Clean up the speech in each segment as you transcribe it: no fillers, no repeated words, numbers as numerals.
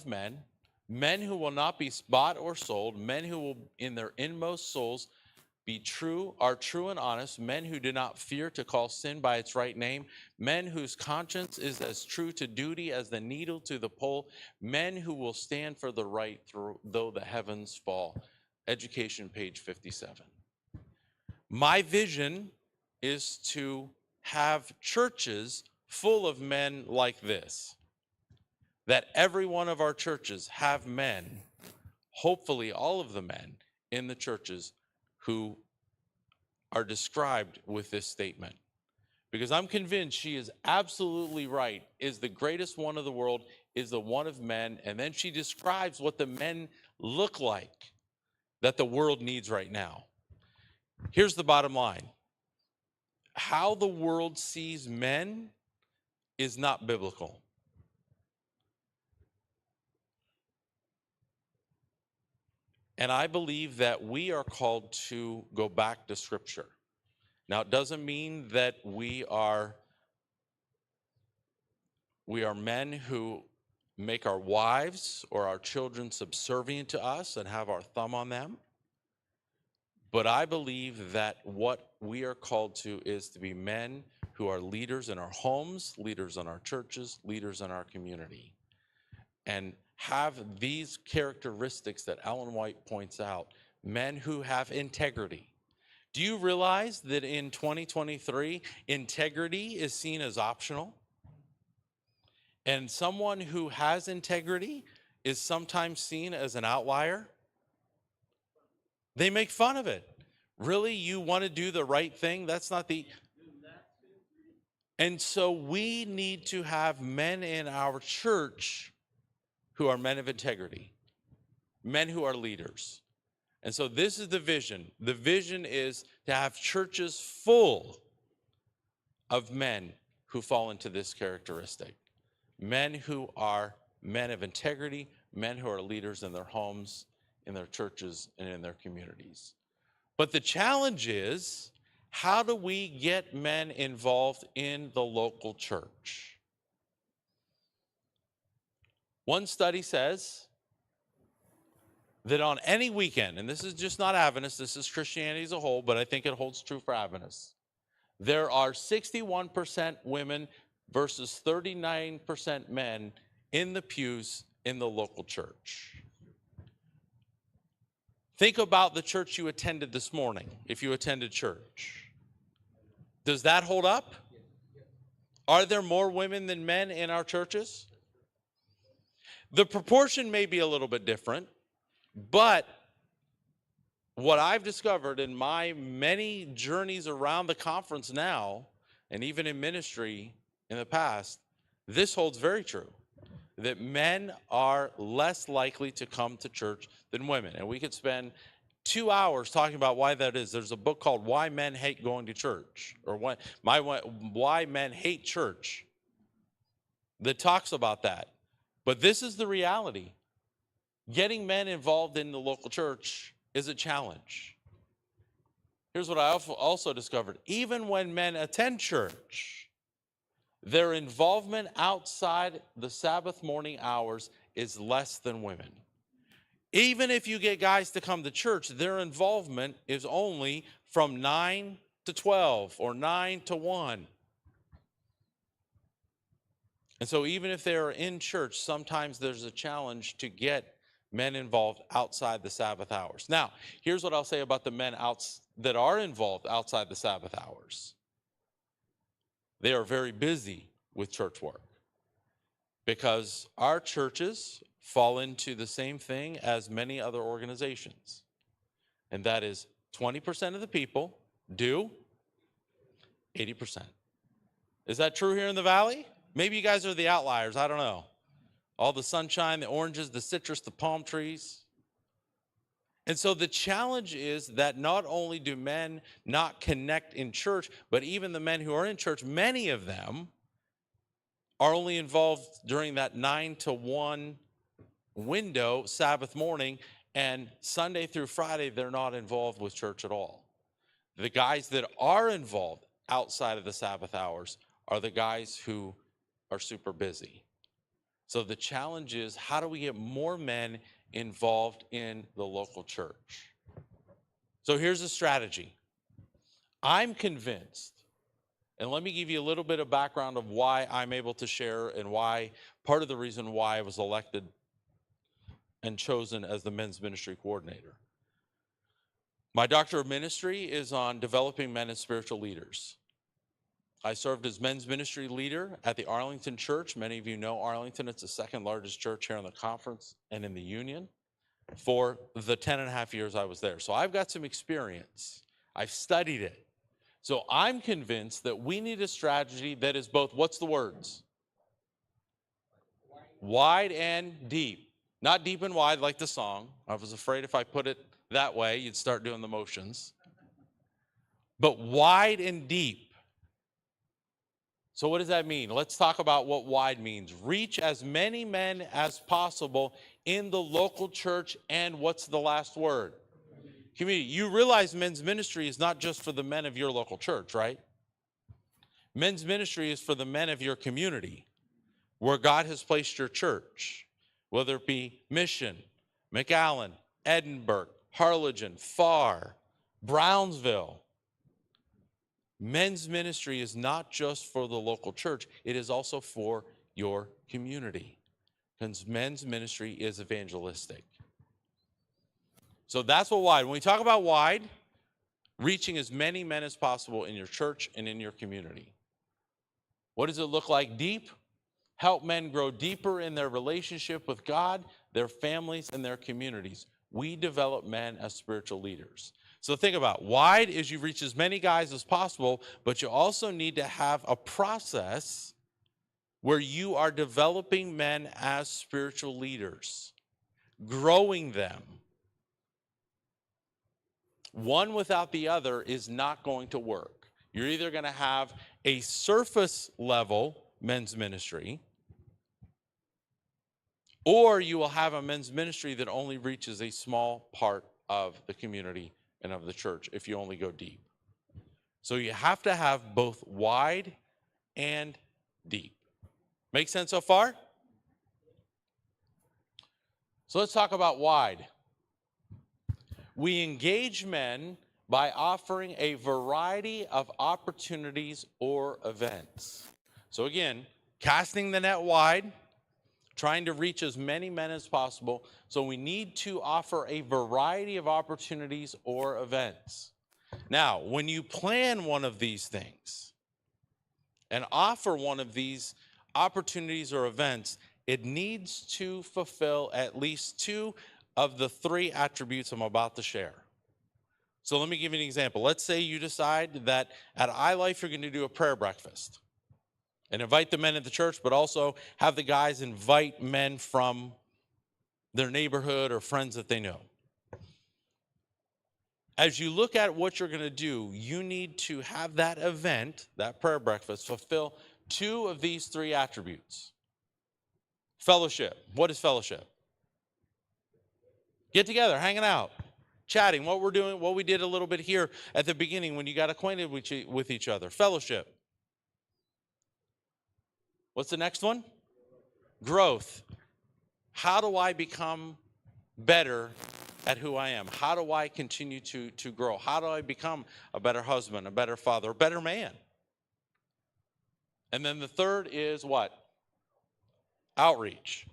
with men, men who will not be bought or sold, men who will in their inmost souls are true and honest, men who do not fear to call sin by its right name, men whose conscience is as true to duty as the needle to the pole, men who will stand for the right though the heavens fall. Education, page 57. My vision is to have churches full of men like this, that every one of our churches have men, hopefully all of the men in the churches who are described with this statement. Because I'm convinced she is absolutely right, is the greatest one of the world, is the one of men, and then she describes what the men look like that the world needs right now. Here's the bottom line. How the world sees men is not biblical. And I believe that we are called to go back to Scripture. Now, it doesn't mean that we are men who make our wives or our children subservient to us and have our thumb on them. But I believe that what we are called to is to be men who are leaders in our homes, leaders in our churches, leaders in our community, and have these characteristics that Ellen White points out, men who have integrity. Do you realize that in 2023, integrity is seen as optional? And someone who has integrity is sometimes seen as an outlier. They make fun of it. Really, you want to do the right thing? That's not the... And so we need to have men in our church who are men of integrity, men who are leaders. And so this is the vision. The vision is to have churches full of men who fall into this characteristic. Men who are men of integrity, men who are leaders in their homes, in their churches, and in their communities. But the challenge is, how do we get men involved in the local church? One study says that on any weekend, and this is just not Adventist, this is Christianity as a whole, but I think it holds true for Adventists, there are 61% women versus 39% men in the pews in the local church. Think about the church you attended this morning, if you attended church. Does that hold up? Are there more women than men in our churches? The proportion may be a little bit different, but what I've discovered in my many journeys around the conference now, and even in ministry in the past, this holds very true, that men are less likely to come to church than women. And we could spend 2 hours talking about why that is. There's a book called Why Men Hate Going to Church, or Why Men Hate Church, that talks about that. But this is the reality. Getting men involved in the local church is a challenge. Here's what I also discovered. Even when men attend church, their involvement outside the Sabbath morning hours is less than women. Even if you get guys to come to church, their involvement is only from 9 to 12 or 9 to 1. And so even if they are in church, sometimes there's a challenge to get men involved outside the Sabbath hours. Now, here's what I'll say about the men that are involved outside the Sabbath hours. They are very busy with church work, because our churches fall into the same thing as many other organizations. And that is 20% of the people do 80%. Is that true here in the Valley? Maybe you guys are the outliers. I don't know. All the sunshine, the oranges, the citrus, the palm trees. And so the challenge is that not only do men not connect in church, but even the men who are in church, many of them are only involved during that 9 to 1 window, Sabbath morning, and Sunday through Friday, they're not involved with church at all. The guys that are involved outside of the Sabbath hours are the guys who are super busy. So the challenge is, how do we get more men involved in the local church? So here's a strategy. I'm convinced, and let me give you a little bit of background of why I'm able to share and why, part of the reason why I was elected and chosen as the men's ministry coordinator. My doctor of ministry is on developing men as spiritual leaders. I served as men's ministry leader at the Arlington Church. Many of you know Arlington. It's the second largest church here in the conference and in the union, for the 10 and a half years I was there. So I've got some experience. I've studied it. So I'm convinced that we need a strategy that is both, what's the words? Wide and deep. Not deep and wide like the song. I was afraid if I put it that way, you'd start doing the motions. But wide and deep. So what does that mean? Let's talk about what wide means. Reach as many men as possible in the local church, and what's the last word? Community. You realize men's ministry is not just for the men of your local church, right? Men's ministry is for the men of your community, where God has placed your church, whether it be Mission, McAllen, Edinburgh, Harlingen, Farr, Brownsville. Men's ministry is not just for the local church, it is also for your community. Because men's ministry is evangelistic. So that's what wide. When we talk about wide, reaching as many men as possible in your church and in your community. What does it look like deep? Help men grow deeper in their relationship with God, their families, and their communities. We develop men as spiritual leaders. So think about wide is you reach as many guys as possible, but you also need to have a process where you are developing men as spiritual leaders, growing them. One without the other is not going to work. You're either going to have a surface level men's ministry, or you will have a men's ministry that only reaches a small part of the community and of the church if you only go deep. So you have to have both wide and deep. Make sense so far? So let's talk about wide. We engage men by offering a variety of opportunities or events. So again, casting the net wide, trying to reach as many men as possible. So we need to offer a variety of opportunities or events. Now, when you plan one of these things and offer one of these opportunities or events, it needs to fulfill at least two of the three attributes I'm about to share. So let me give you an example. Let's say you decide that at iLife you're going to do a prayer breakfast and invite the men at the church, but also have the guys invite men from their neighborhood or friends that they know. As you look at what you're going to do, you need to have that event, that prayer breakfast, fulfill two of these three attributes. Fellowship. What is fellowship? Get together, hanging out, chatting, what we're doing, what we did a little bit here at the beginning when you got acquainted with each other. Fellowship. What's the next one? Growth. How do I become better at who I am? How do I continue to grow? How do I become a better husband, a better father, a better man? And then the third is what? Outreach.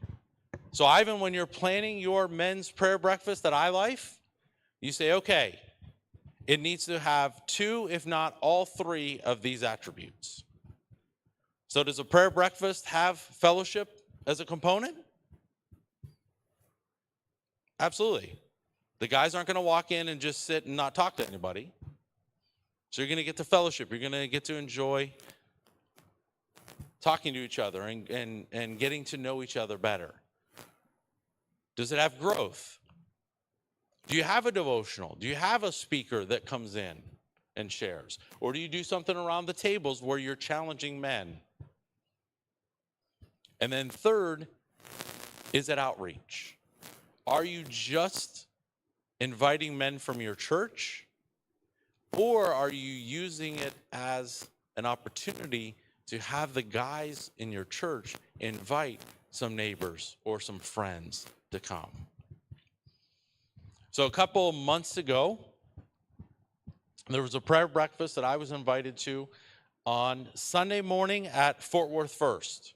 So Ivan, when you're planning your men's prayer breakfast at iLife, you say, okay, it needs to have two, if not all three of these attributes. So does a prayer breakfast have fellowship as a component? Absolutely. The guys aren't going to walk in and just sit and not talk to anybody. So you're going to get to fellowship. You're going to get to enjoy talking to each other and getting to know each other better. Does it have growth? Do you have a devotional? Do you have a speaker that comes in and shares? Or do you do something around the tables where you're challenging men? And then third, is it outreach? Are you just inviting men from your church? Or are you using it as an opportunity to have the guys in your church invite some neighbors or some friends to come. So a couple of months ago, there was a prayer breakfast that I was invited to on Sunday morning at Fort Worth First.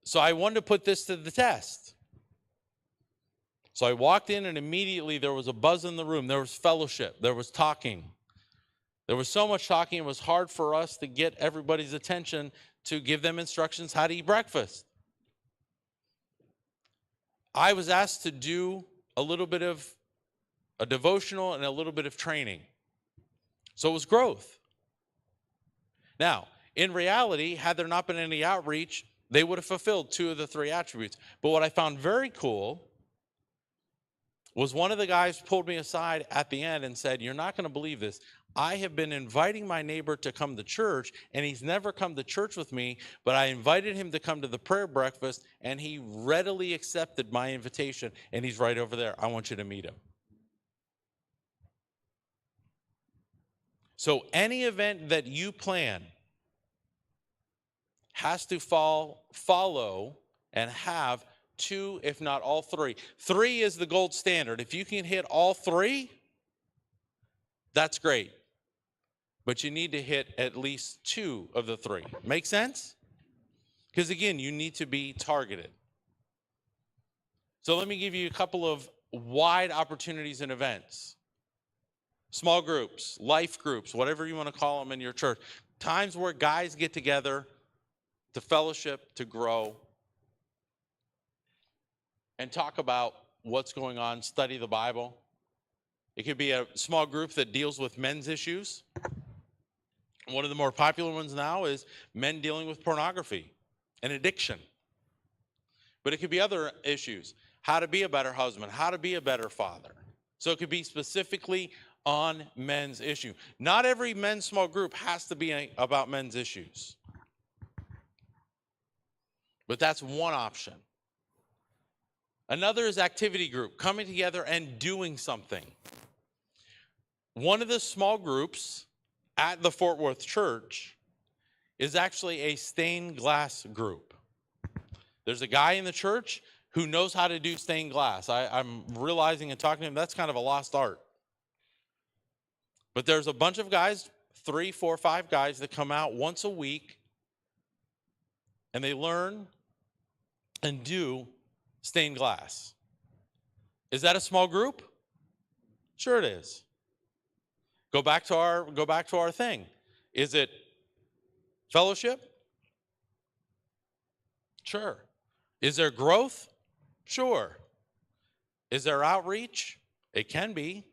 So I wanted to put this to the test. So I walked in, and immediately there was a buzz in the room. There was fellowship. There was talking. There was so much talking, it was hard for us to get everybody's attention to give them instructions how to eat breakfast. I was asked to do a little bit of a devotional and a little bit of training. So it was growth. Now, in reality, had there not been any outreach, they would have fulfilled 2 of the 3 attributes. But what I found very cool was one of the guys pulled me aside at the end and said, "You're not going to believe this. I have been inviting my neighbor to come to church, and he's never come to church with me, but I invited him to come to the prayer breakfast, and he readily accepted my invitation, and he's right over there. I want you to meet him." So any event that you plan has to follow and have 2, if not all 3. 3 is the gold standard. If you can hit all 3, that's great. But you need to hit at least 2 of the 3. Make sense? Because again, you need to be targeted. So let me give you a couple of wide opportunities and events. Small groups, life groups, whatever you want to call them in your church. Times where guys get together to fellowship, to grow, and talk about what's going on, study the Bible. It could be a small group that deals with men's issues. One of the more popular ones now is men dealing with pornography and addiction. But it could be other issues. How to be a better husband, how to be a better father. So it could be specifically on men's issue. Not every men's small group has to be about men's issues. But that's one option. Another is activity group, coming together and doing something. One of the small groups at the Fort Worth Church is actually a stained glass group. There's a guy in the church who knows how to do stained glass. I'm realizing and talking to him, that's kind of a lost art. But there's a bunch of guys, 3, 4, 5 guys that come out once a week, and they learn and do stained glass. Is that a small group? Sure it is. Go back to our thing. Is it fellowship? Sure. Is there growth? Sure. Is there outreach? It can be.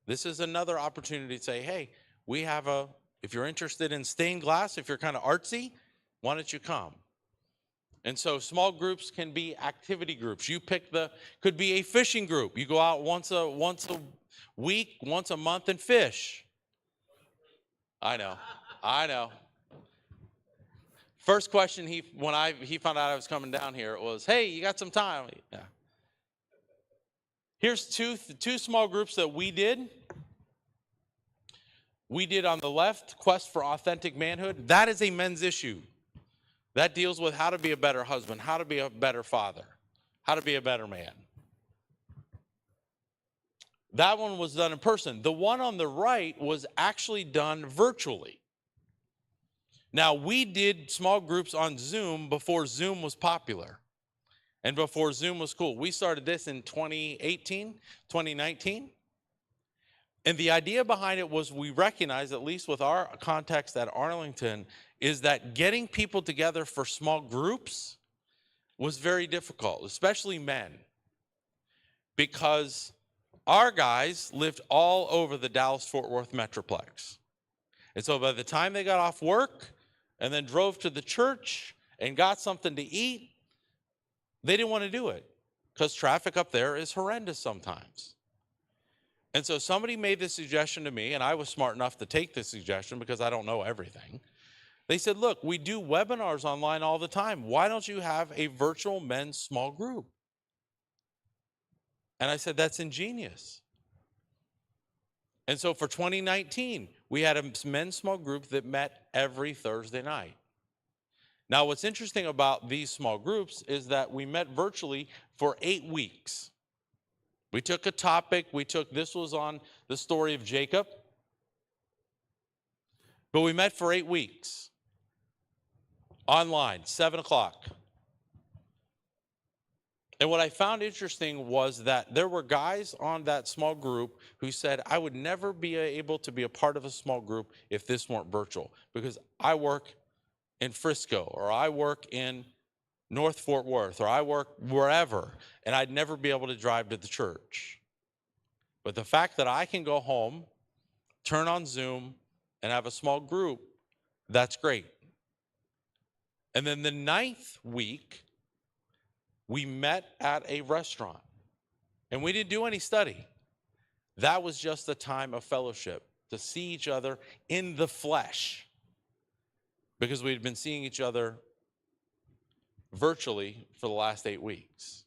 This is another opportunity to say, hey, if you're interested in stained glass, if you're kind of artsy, why don't you come? And so small groups can be activity groups. You pick could be a fishing group. You go out once a week, once a month and fish. I know. First question when he found out I was coming down here was, "Hey, you got some time?" Yeah. Here's two small groups that we did. We did on the left, Quest for Authentic Manhood. That is a men's issue. That deals with how to be a better husband, how to be a better father, how to be a better man. That one was done in person. The one on the right was actually done virtually. Now, we did small groups on Zoom before Zoom was popular and before Zoom was cool. We started this in 2018, 2019. And the idea behind it was we recognized, at least with our context at Arlington, is that getting people together for small groups was very difficult, especially men, because our guys lived all over the Dallas-Fort Worth Metroplex. And so by the time they got off work and then drove to the church and got something to eat, they didn't want to do it because traffic up there is horrendous sometimes. And so somebody made this suggestion to me, and I was smart enough to take this suggestion because I don't know everything. They said, look, we do webinars online all the time. Why don't you have a virtual men's small group? And I said, that's ingenious. And so for 2019, we had a men's small group that met every Thursday night. Now, what's interesting about these small groups is that we met virtually for 8 weeks. We took a topic, this was on the story of Jacob, but we met for 8 weeks. Online, 7 o'clock. And what I found interesting was that there were guys on that small group who said, I would never be able to be a part of a small group if this weren't virtual, because I work in Frisco, or I work in North Fort Worth, or I work wherever, and I'd never be able to drive to the church. But the fact that I can go home, turn on Zoom, and have a small group, that's great. And then the 9th week, we met at a restaurant, and we didn't do any study. That was just a time of fellowship, to see each other in the flesh, because we'd been seeing each other virtually for the last 8 weeks.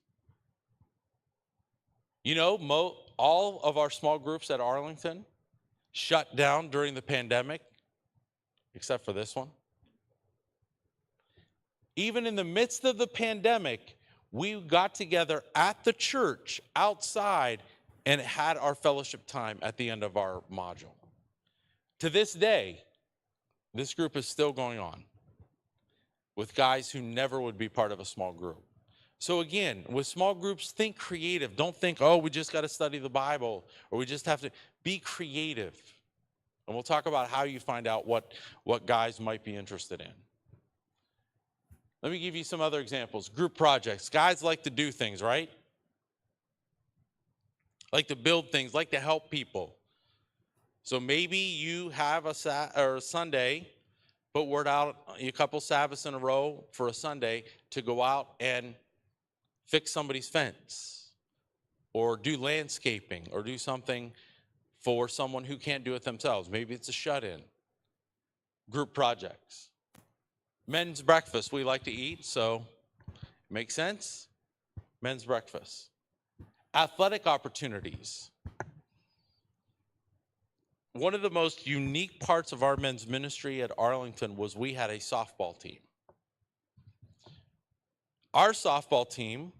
You know, all of our small groups at Arlington shut down during the pandemic, except for this one. Even in the midst of the pandemic, we got together at the church outside and had our fellowship time at the end of our module. To this day, this group is still going on with guys who never would be part of a small group. So again, with small groups, think creative. Don't think, oh, we just got to study the Bible, or we just have to be creative. And we'll talk about how you find out what guys might be interested in. Let me give you some other examples. Group projects. Guys like to do things, right? Like to build things, like to help people. So maybe you have a Sunday, put word out a couple Sabbaths in a row for a Sunday to go out and fix somebody's fence, or do landscaping, or do something for someone who can't do it themselves. Maybe it's a shut-in. Group projects. Men's breakfast, we like to eat, so makes sense. Men's breakfast. Athletic opportunities. One of the most unique parts of our men's ministry at Arlington was we had a softball team. Our softball team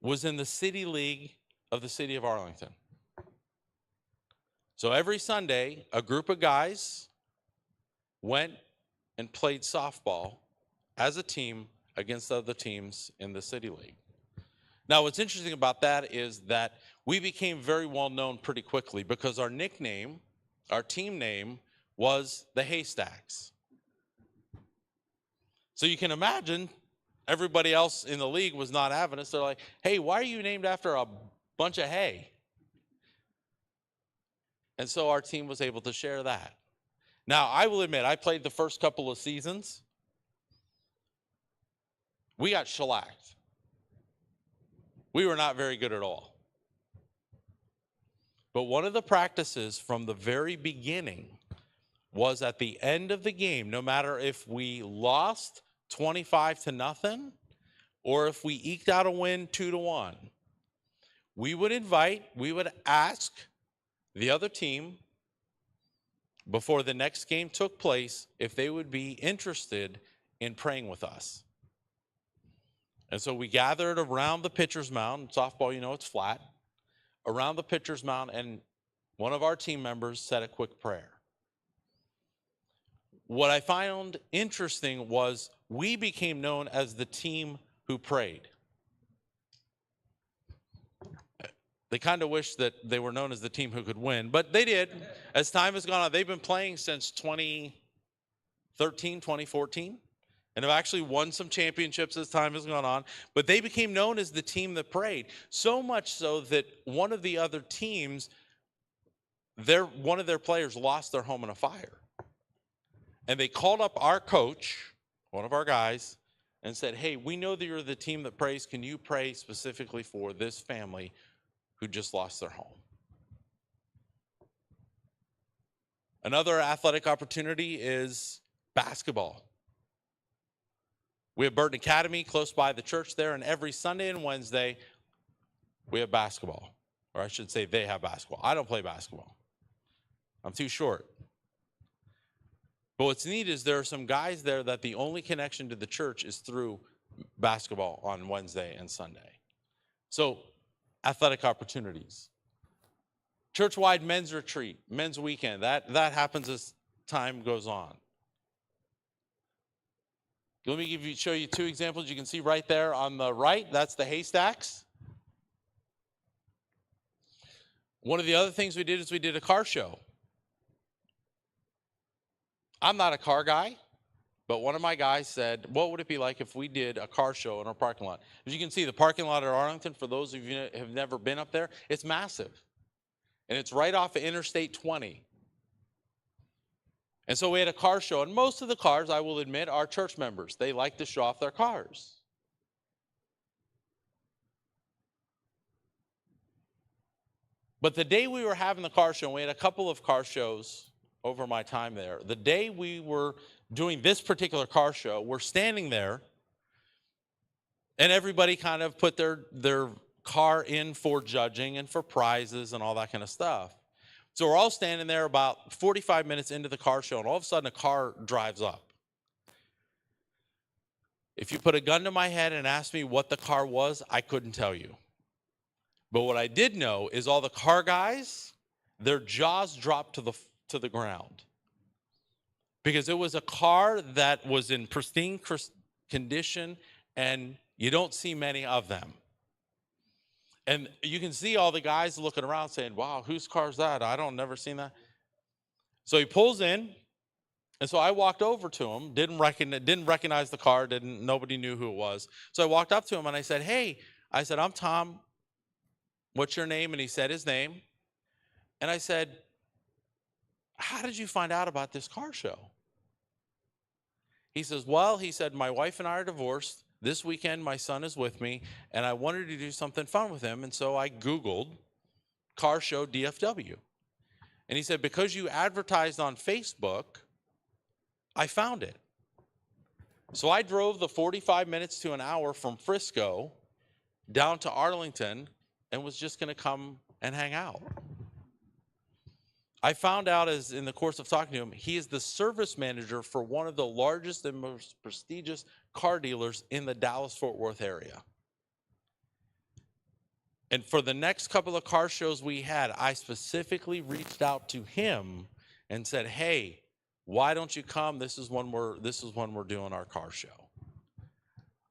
was in the city league of the city of Arlington. So every Sunday, a group of guys went and played softball as a team against other teams in the city league. Now, what's interesting about that is that we became very well known pretty quickly, because our nickname, our team name, was the Haystacks. So you can imagine everybody else in the league was not having us. They're like, hey, why are you named after a bunch of hay? And so our team was able to share that. Now, I will admit, I played the first couple of seasons. We got shellacked. We were not very good at all. But one of the practices from the very beginning was, at the end of the game, no matter if we lost 25-0 or if we eked out a win 2-1, we would ask the other team before the next game took place if they would be interested in praying with us. And so we gathered around the pitcher's mound. Softball, you know, it's flat. Around the pitcher's mound, and one of our team members said a quick prayer. What I found interesting was we became known as the team who prayed. They kind of wish that they were known as the team who could win, but they did. As time has gone on, they've been playing since 2013, 2014, and have actually won some championships as time has gone on. But they became known as the team that prayed, so much so that one of the other teams, one of their players lost their home in a fire. And they called up our coach, one of our guys, and said, hey, we know that you're the team that prays. Can you pray specifically for this family who just lost their home? Another athletic opportunity is basketball. We have Burton Academy close by the church there, and every Sunday and Wednesday we have basketball. Or I should say they have basketball. I don't play basketball. I'm too short. But what's neat is there are some guys there that the only connection to the church is through basketball on Wednesday and Sunday. So, athletic opportunities. Church-wide men's retreat, men's weekend. That happens as time goes on. Let me show you two examples. You can see right there on the right, that's the haystacks. One of the other things we did is we did a car show. I'm not a car guy, but one of my guys said, what would it be like if we did a car show in our parking lot? As you can see, the parking lot at Arlington, for those of you who have never been up there, it's massive. And it's right off of Interstate 20. And so we had a car show, and most of the cars, I will admit, are church members. They like to show off their cars. But the day we were having the car show, and we had a couple of car shows over my time there, the day we were doing this particular car show, we're standing there, and everybody kind of put their car in for judging and for prizes and all that kind of stuff. So we're all standing there about 45 minutes into the car show, and all of a sudden a car drives up. If you put a gun to my head and asked me what the car was, I couldn't tell you. But what I did know is all the car guys, their jaws dropped to the ground. Because it was a car that was in pristine condition, and you don't see many of them. And you can see all the guys looking around saying, wow, whose car is that? I don't never seen that. So he pulls in, and so I walked over to him, didn't recognize the car, nobody knew who it was. So I walked up to him and I said, hey, I said, I'm Tom. What's your name? And he said his name. And I said, how did you find out about this car show? He says, well, he said, my wife and I are divorced. This weekend, my son is with me, and I wanted to do something fun with him, and so I Googled car show DFW. And he said, because you advertised on Facebook, I found it. So I drove the 45 minutes to an hour from Frisco down to Arlington and was just going to come and hang out. I found out as in the course of talking to him, he is the service manager for one of the largest and most prestigious car dealers in the Dallas-Fort Worth area. And for the next couple of car shows we had, I specifically reached out to him and said, hey, why don't you come? This is when we're doing our car show.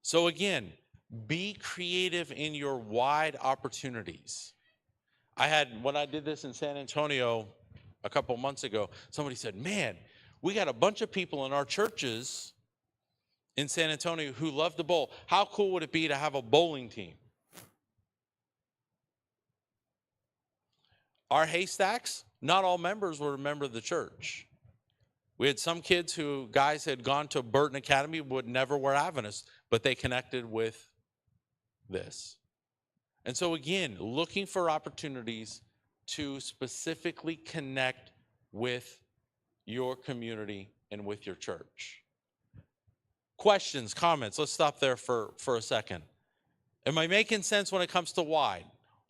So again, be creative in your wide opportunities. When I did this in San Antonio a couple months ago, somebody said, man, we got a bunch of people in our churches in San Antonio who love to bowl. How cool would it be to have a bowling team? Our haystacks, not all members were a member of the church. We had some kids guys had gone to Burton Academy, would never wear Adventist, but they connected with this. And so again, looking for opportunities to specifically connect with your community and with your church. Questions, comments? Let's stop there for a second. Am I making sense when it comes to wide?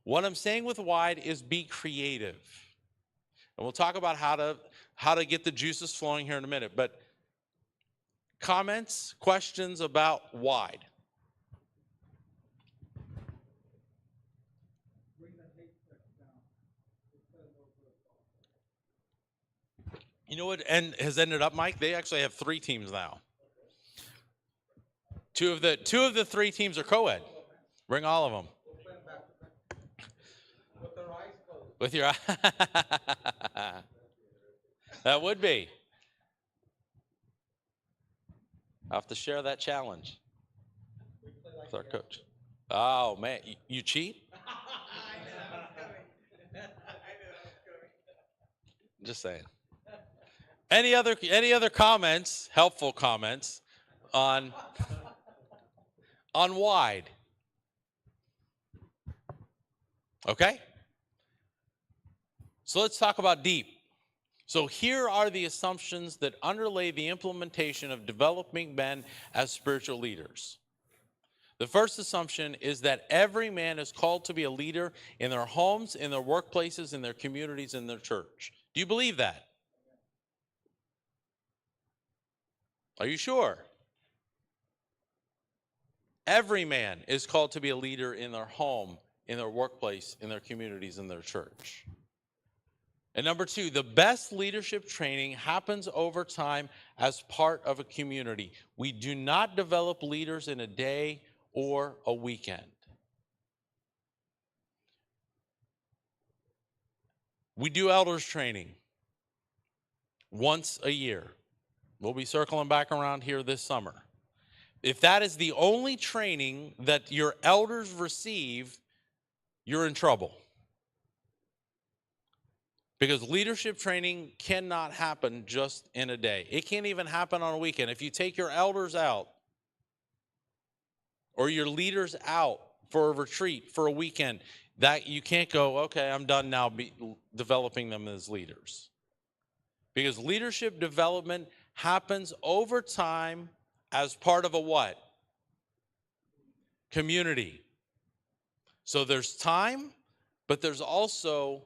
What I'm saying with wide is be creative. And we'll talk about how to get the juices flowing here in a minute. But comments, questions about wide? You know what has ended up, Mike? They actually have 3 teams now. Two of the 3 teams are co-ed. Bring all of them. With your eyes. That would be. I'll have to share that challenge with our coach. Oh man, you cheat? Just saying. Any other comments, helpful comments on wide? Okay? So let's talk about deep. So here are the assumptions that underlay the implementation of developing men as spiritual leaders. The first assumption is that every man is called to be a leader in their homes, in their workplaces, in their communities, in their church. Do you believe that? Are you sure? Every man is called to be a leader in their home, in their workplace, in their communities, in their church. And number two, the best leadership training happens over time as part of a community. We do not develop leaders in a day or a weekend. We do elders training once a year. We'll be circling back around here this summer. If that is the only training that your elders receive, you're in trouble. Because leadership training cannot happen just in a day. It can't even happen on a weekend. If you take your elders out or your leaders out for a retreat for a weekend, that you can't go, okay, I'm done now developing them as leaders. Because leadership development happens over time as part of a what? Community. So there's time, but there's also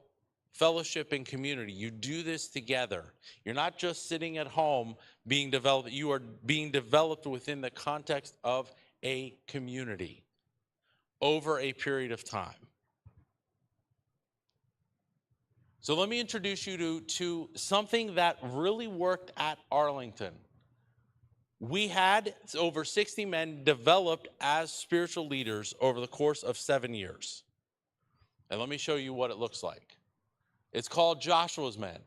fellowship and community. You do this together. You're not just sitting at home being developed. You are being developed within the context of a community over a period of time. So let me introduce you to something that really worked at Arlington. We had over 60 men developed as spiritual leaders over the course of 7 years. And let me show you what it looks like. It's called Joshua's Men.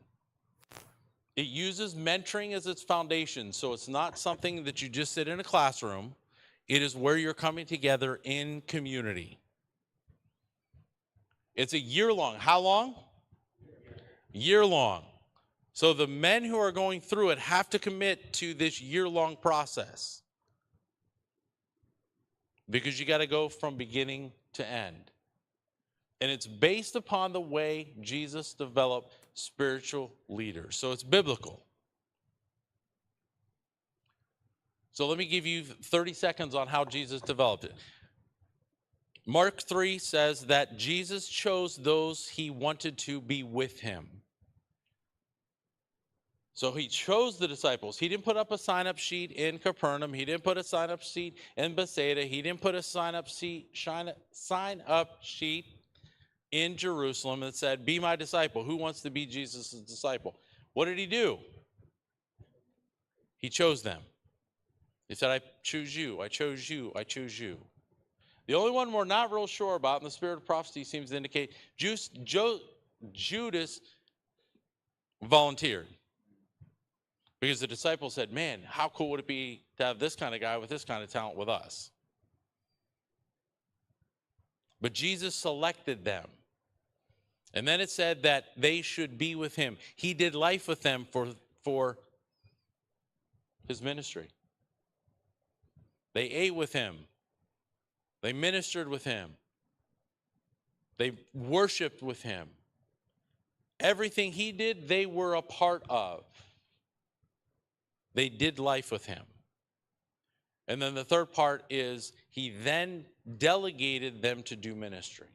It uses mentoring as its foundation, so it's not something that you just sit in a classroom. It is where you're coming together in community. It's a year-long. How long? Year-long. So the men who are going through it have to commit to this year-long process. Because you got to go from beginning to end. And it's based upon the way Jesus developed spiritual leaders. So it's biblical. So let me give you 30 seconds on how Jesus developed it. Mark 3 says that Jesus chose those he wanted to be with him. So he chose the disciples. He didn't put up a sign-up sheet in Capernaum. He didn't put a sign-up sheet in Bethsaida. He didn't put a sign-up sheet in Jerusalem that said, be my disciple. Who wants to be Jesus' disciple? What did he do? He chose them. He said, I choose you, I chose you, I choose you. The only one we're not real sure about, and the spirit of prophecy seems to indicate, Judas volunteered. Because the disciples said, man, how cool would it be to have this kind of guy with this kind of talent with us? But Jesus selected them. And then it said that they should be with him. He did life with them for his ministry. They ate with him. They ministered with him. They worshiped with him. Everything he did, they were a part of. They did life with him. And then the third part is he then delegated them to do ministry.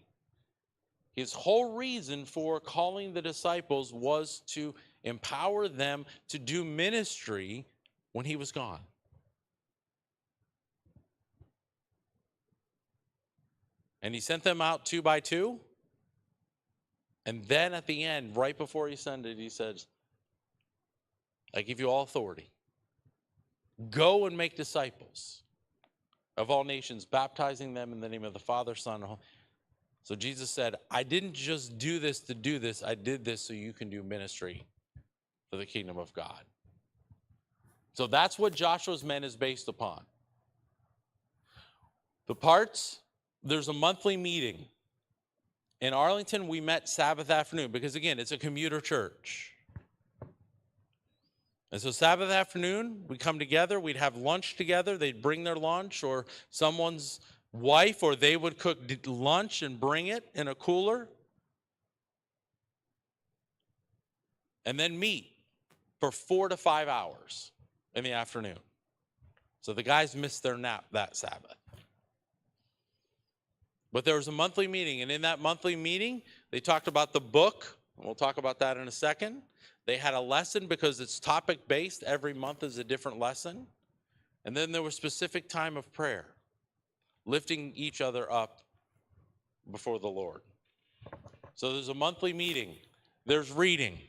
His whole reason for calling the disciples was to empower them to do ministry when he was gone. And he sent them out 2 by 2. And then at the end, right before he ascended, he said, I give you all authority. Go and make disciples of all nations, baptizing them in the name of the Father, Son, and Holy. So Jesus said, I didn't just do this to do this. I did this so you can do ministry for the kingdom of God. So that's what Joshua's Men is based upon. The parts, there's a monthly meeting. In Arlington, we met Sabbath afternoon because, again, it's a commuter church. And so Sabbath afternoon, we come together, we'd have lunch together, they'd bring their lunch, or someone's wife, or they would cook lunch and bring it in a cooler. And then meet for 4 to 5 hours in the afternoon. So the guys missed their nap that Sabbath. But there was a monthly meeting, and in that monthly meeting, they talked about the book. We'll talk about that in a second. They had a lesson because it's topic-based. Every month is a different lesson. And then there was specific time of prayer, lifting each other up before the Lord. So there's a monthly meeting. There's reading.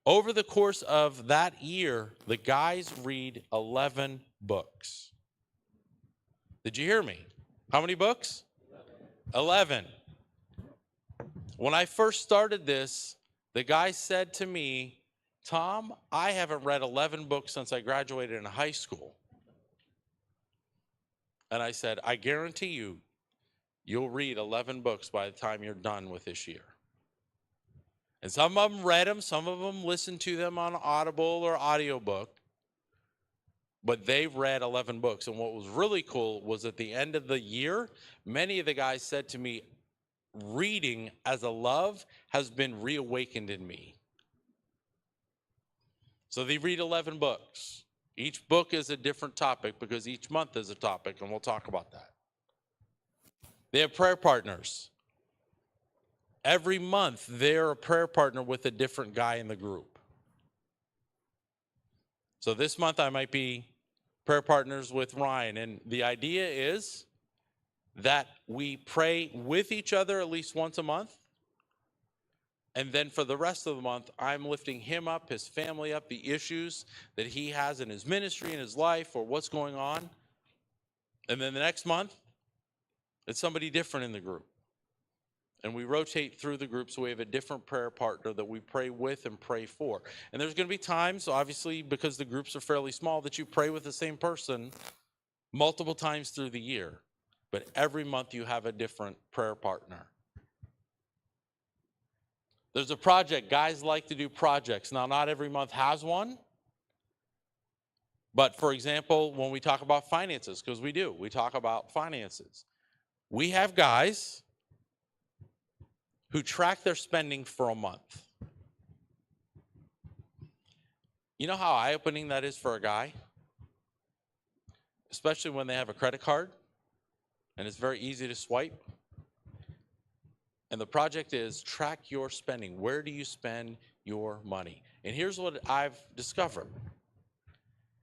Over the course of that year, the guys read 11 books. Did you hear me? How many books? 11. When I first started this, the guy said to me, Tom, I haven't read 11 books since I graduated in high school. And I said, I guarantee you, you'll read 11 books by the time you're done with this year. And some of them read them, some of them listened to them on Audible or audiobook, but they read 11 books. And what was really cool was at the end of the year, many of the guys said to me, reading as a love has been reawakened in me. So they read 11 books. Each book is a different topic because each month is a topic, and we'll talk about that. They have prayer partners. Every month, they're a prayer partner with a different guy in the group. So this month, I might be prayer partners with Ryan, and the idea is that we pray with each other at least once a month. And then for the rest of the month, I'm lifting him up, his family up, the issues that he has in his ministry, in his life, or what's going on. And then the next month, it's somebody different in the group. And we rotate through the group so we have a different prayer partner that we pray with and pray for. And there's going to be times, obviously, because the groups are fairly small, that you pray with the same person multiple times through the year. But every month you have a different prayer partner. There's a project. Guys like to do projects. Now, not every month has one. But, for example, when we talk about finances, because we talk about finances. We have guys who track their spending for a month. You know how eye-opening that is for a guy? Especially when they have a credit card, and it's very easy to swipe. And the project is track your spending. Where do you spend your money? And here's what I've discovered,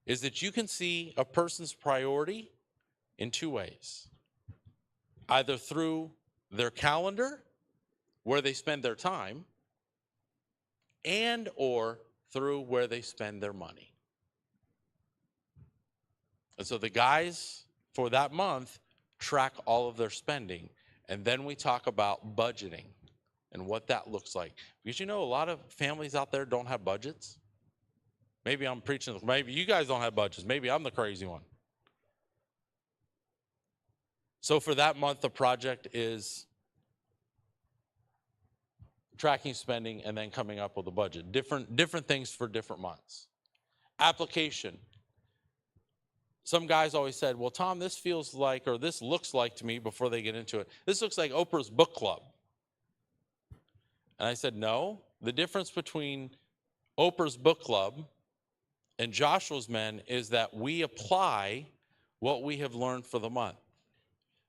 is that you can see a person's priority in two ways. Either through their calendar, where they spend their time, and or through where they spend their money. And so the guys for that month track all of their spending. And then we talk about budgeting and what that looks like. Because you know, a lot of families out there don't have budgets. Maybe I'm preaching, maybe you guys don't have budgets. Maybe I'm the crazy one. So for that month, the project is tracking spending and then coming up with a budget. Different things for different months. Application. Some guys always said, well, Tom, this feels like, or this looks like to me before they get into it, this looks like Oprah's book club. And I said, no. The difference between Oprah's book club and Joshua's Men is that we apply what we have learned for the month.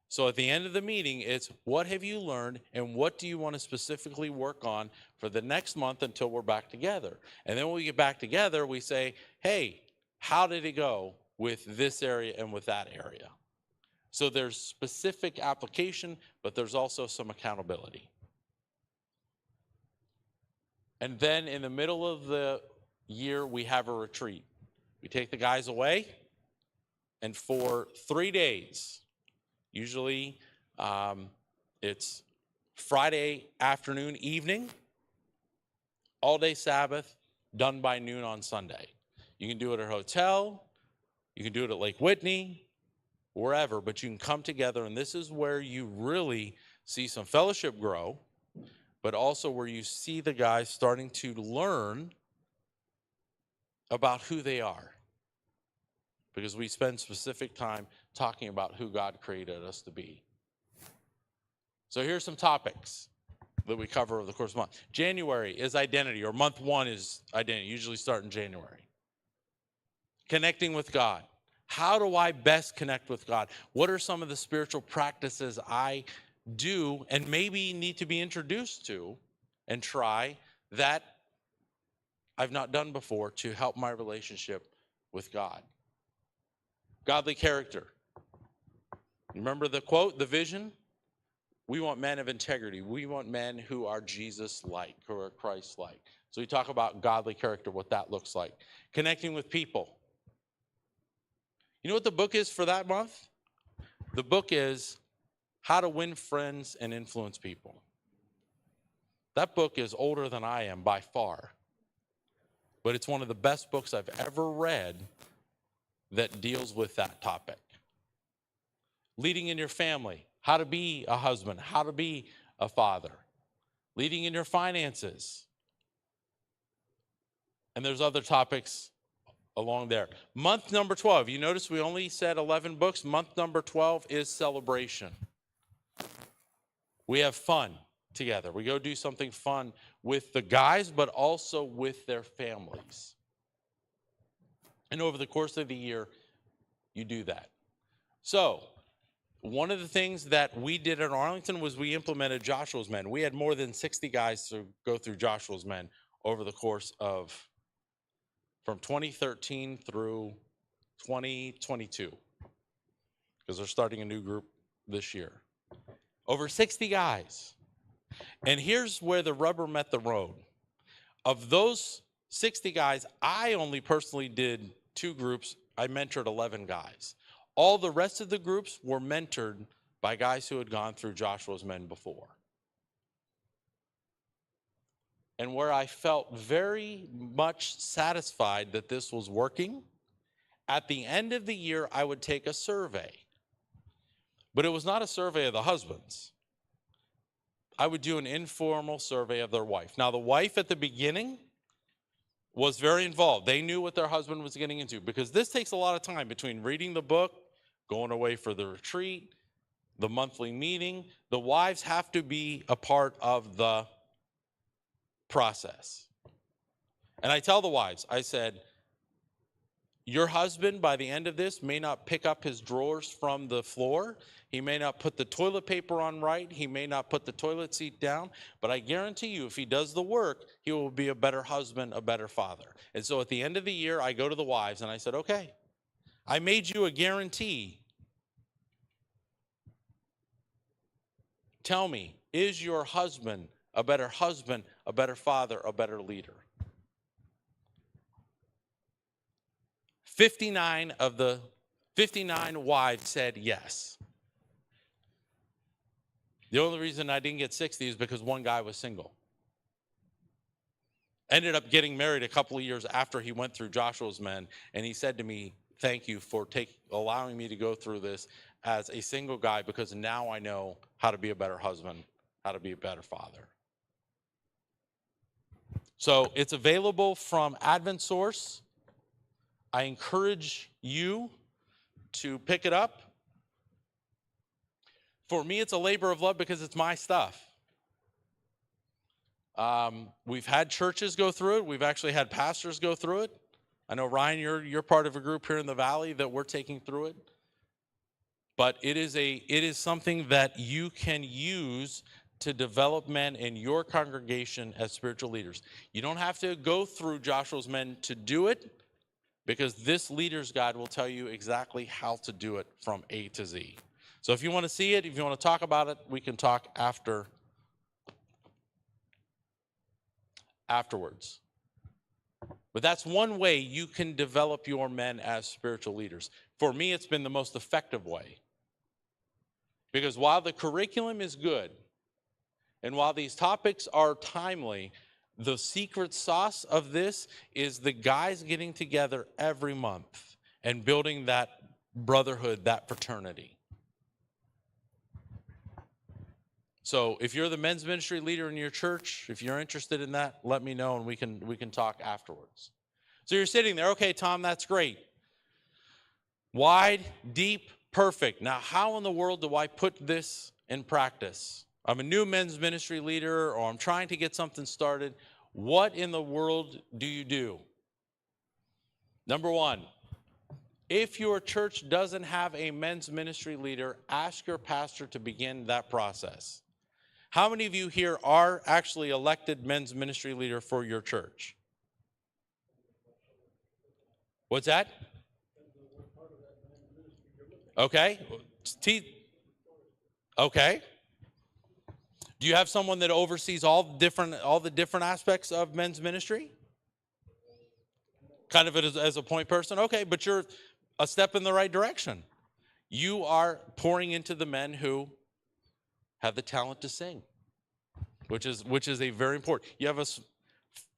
So at the end of the meeting, it's what have you learned and what do you want to specifically work on for the next month until we're back together? And then when we get back together, we say, hey, how did it go with this area and with that area? So there's specific application, but there's also some accountability. And then in the middle of the year, we have a retreat. We take the guys away, and for 3 days, usually it's Friday afternoon, evening, all day Sabbath, done by noon on Sunday. You can do it at a hotel, you can do it at Lake Whitney, wherever, but you can come together, and this is where you really see some fellowship grow, but also where you see the guys starting to learn about who they are. Because we spend specific time talking about who God created us to be. So here's some topics that we cover over the course of the month. January is identity, or month one is identity. Usually start in January. Connecting with God. How do I best connect with God? What are some of the spiritual practices I do and maybe need to be introduced to and try that I've not done before to help my relationship with God. Godly character. Remember the quote, the vision? We want men of integrity. We want men who are Jesus-like, who are Christ-like. So we talk about godly character, what that looks like. Connecting with people. You know what the book is for that month? The book is How to Win Friends and Influence People. That book is older than I am by far. But it's one of the best books I've ever read that deals with that topic. Leading in your family, how to be a husband, how to be a father. Leading in your finances. And there's other topics along there. Month number 12, you notice we only said 11 books. Month number 12 is celebration. We have fun together. We go do something fun with the guys, but also with their families. And over the course of the year, you do that. So, one of the things that we did in Arlington was we implemented Joshua's Men. We had more than 60 guys to go through Joshua's Men over the course of from 2013 through 2022, because they're starting a new group this year. Over 60 guys. And here's where the rubber met the road. Of those 60 guys, I only personally did 2 groups. I mentored 11 guys. All the rest of the groups were mentored by guys who had gone through Joshua's Men before. And where I felt very much satisfied that this was working, at the end of the year, I would take a survey. But it was not a survey of the husbands. I would do an informal survey of their wife. Now, the wife at the beginning was very involved. They knew what their husband was getting into, because this takes a lot of time between reading the book, going away for the retreat, the monthly meeting. The wives have to be a part of the process. And I tell the wives, I said, your husband by the end of this may not pick up his drawers from the floor. He may not put the toilet paper on right. He may not put the toilet seat down. But I guarantee you, if he does the work, he will be a better husband, a better father. And so at the end of the year, I go to the wives and I said, okay, I made you a guarantee. Tell me, is your husband, a better father, a better leader? 59 of the 59 wives said yes. The only reason I didn't get 60 is because one guy was single. Ended up getting married a couple of years after he went through Joshua's Men, and he said to me, thank you for allowing me to go through this as a single guy, because now I know how to be a better husband, how to be a better father. So it's available from Advent Source. I encourage you to pick it up. For me, it's a labor of love because it's my stuff. We've had churches go through it. We've actually had pastors go through it. I know, Ryan, you're part of a group here in the Valley that we're taking through it. But it is something that you can use to develop men in your congregation as spiritual leaders. You don't have to go through Joshua's Men to do it, because this leader's guide will tell you exactly how to do it from A to Z. So if you want to see it, if you want to talk about it, we can talk afterwards. But that's one way you can develop your men as spiritual leaders. For me, it's been the most effective way. Because while the curriculum is good, and while these topics are timely, the secret sauce of this is the guys getting together every month and building that brotherhood, that fraternity. So if you're the men's ministry leader in your church, if you're interested in that, let me know and we can talk afterwards. So you're sitting there, okay, Tom, that's great. Wide, deep, perfect. Now, how in the world do I put this in practice? I'm a new men's ministry leader, or I'm trying to get something started. What in the world do you do? Number one, if your church doesn't have a men's ministry leader, ask your pastor to begin that process. How many of you here are actually elected men's ministry leader for your church? What's that? Okay. Okay. Do you have someone that oversees all the different aspects of men's ministry? Kind of as a point person? Okay, but you're a step in the right direction. You are pouring into the men who have the talent to sing, which is a very important. You have a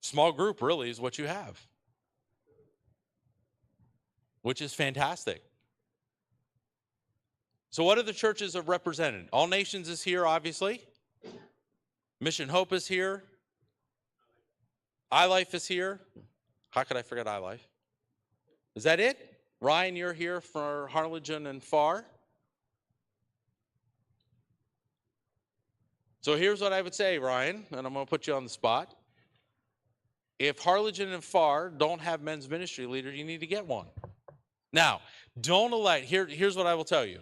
small group, really, is what you have, which is fantastic. So what are the churches are represented? All Nations is here, obviously. Mission Hope is here. iLife is here. How could I forget iLife? Is that it? Ryan, you're here for Harlingen and Farr. So here's what I would say, Ryan, and I'm going to put you on the spot. If Harlingen and Farr don't have men's ministry leaders, you need to get one. Now, don't elect. Here's what I will tell you.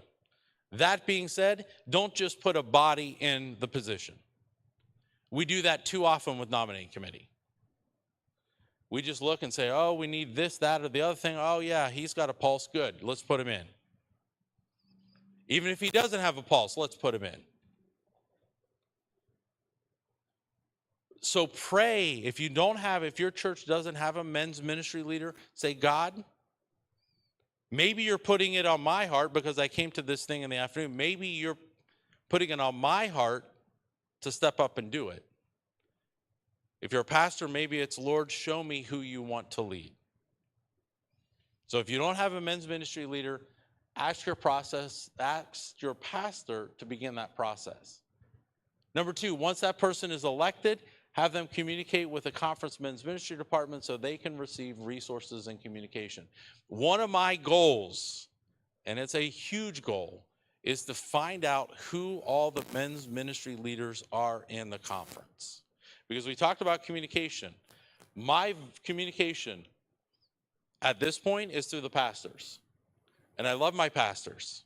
That being said, don't just put a body in the position. We do that too often with nominating committee. We just look and say, oh, we need this, that, or the other thing. Oh, yeah, he's got a pulse. Good. Let's put him in. Even if he doesn't have a pulse, let's put him in. So pray. If your church doesn't have a men's ministry leader, say, God, maybe you're putting it on my heart because I came to this thing in the afternoon. Maybe you're putting it on my heart to step up and do it. If you're a pastor, maybe it's, Lord, show me who you want to lead. So if you don't have a men's ministry leader, ask your pastor to begin that process. Number 2, once that person is elected, have them communicate with the conference men's ministry department so they can receive resources and communication. One of my goals, and it's a huge goal, is to find out who all the men's ministry leaders are in the conference. Because we talked about communication. My communication at this point is through the pastors. And I love my pastors.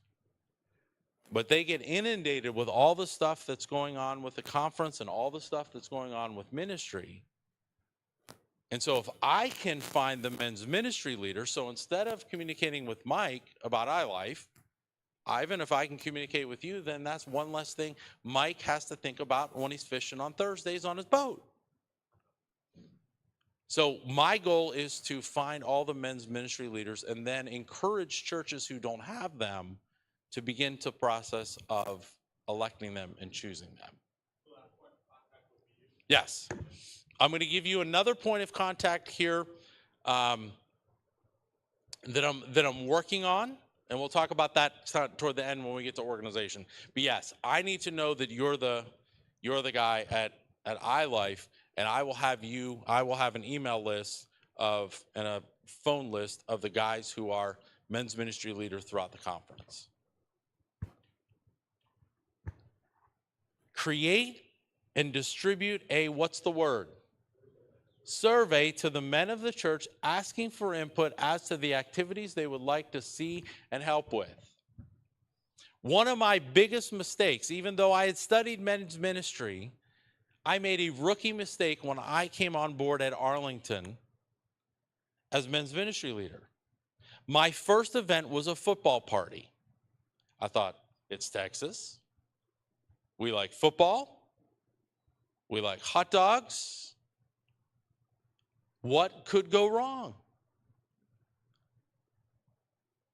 But they get inundated with all the stuff that's going on with the conference and all the stuff that's going on with ministry. And so if I can find the men's ministry leader, so instead of communicating with Mike about iLife, Ivan, if I can communicate with you, then that's one less thing Mike has to think about when he's fishing on Thursdays on his boat. So my goal is to find all the men's ministry leaders and then encourage churches who don't have them to begin the process of electing them and choosing them. Yes. I'm going to give you another point of contact here that I'm working on. And we'll talk about that toward the end when we get to organization. But yes, I need to know that you're the guy at iLife, and I will have an email list and a phone list of the guys who are men's ministry leaders throughout the conference. Create and distribute what's the word? Survey to the men of the church asking for input as to the activities they would like to see and help with. One of my biggest mistakes, even though I had studied men's ministry, I made a rookie mistake when I came on board at Arlington as men's ministry leader. My first event was a football party. I thought, it's Texas. We like football. We like hot dogs. What could go wrong?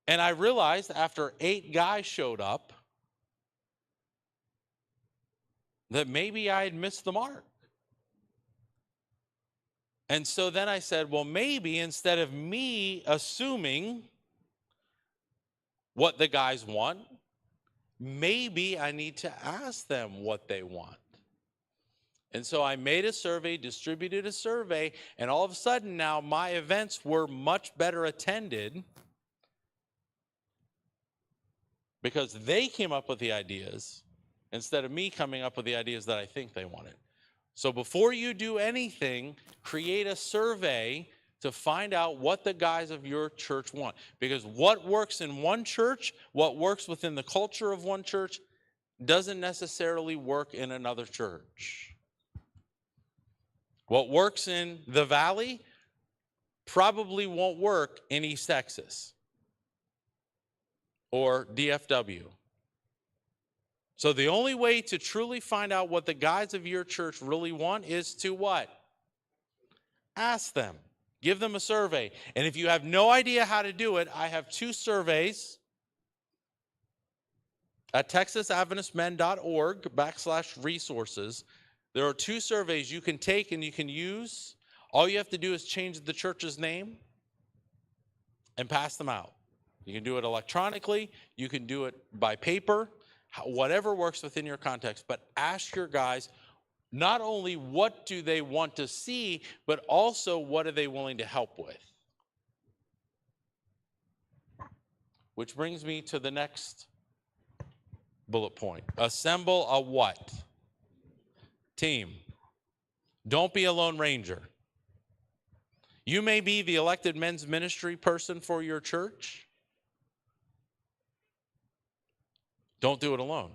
And I realized after 8 guys showed up that maybe I had missed the mark. And so then I said, well, maybe instead of me assuming what the guys want, maybe I need to ask them what they want. And so I made a survey, distributed a survey, and all of a sudden now my events were much better attended because they came up with the ideas instead of me coming up with the ideas that I think they wanted. So before you do anything, create a survey to find out what the guys of your church want. Because what works in one church, what works within the culture of one church, doesn't necessarily work in another church. What works in the valley probably won't work in East Texas or DFW. So the only way to truly find out what the guys of your church really want is to what? Ask them. Give them a survey. And if you have no idea how to do it, I have 2 surveys at texasadventistmen.org/resources. There are 2 surveys you can take and you can use. All you have to do is change the church's name and pass them out. You can do it electronically. You can do it by paper, whatever works within your context. But ask your guys, not only what do they want to see, but also what are they willing to help with. Which brings me to the next bullet point. Assemble a what? Team. Don't be a lone ranger. You may be the elected men's ministry person for your church. Don't do it alone.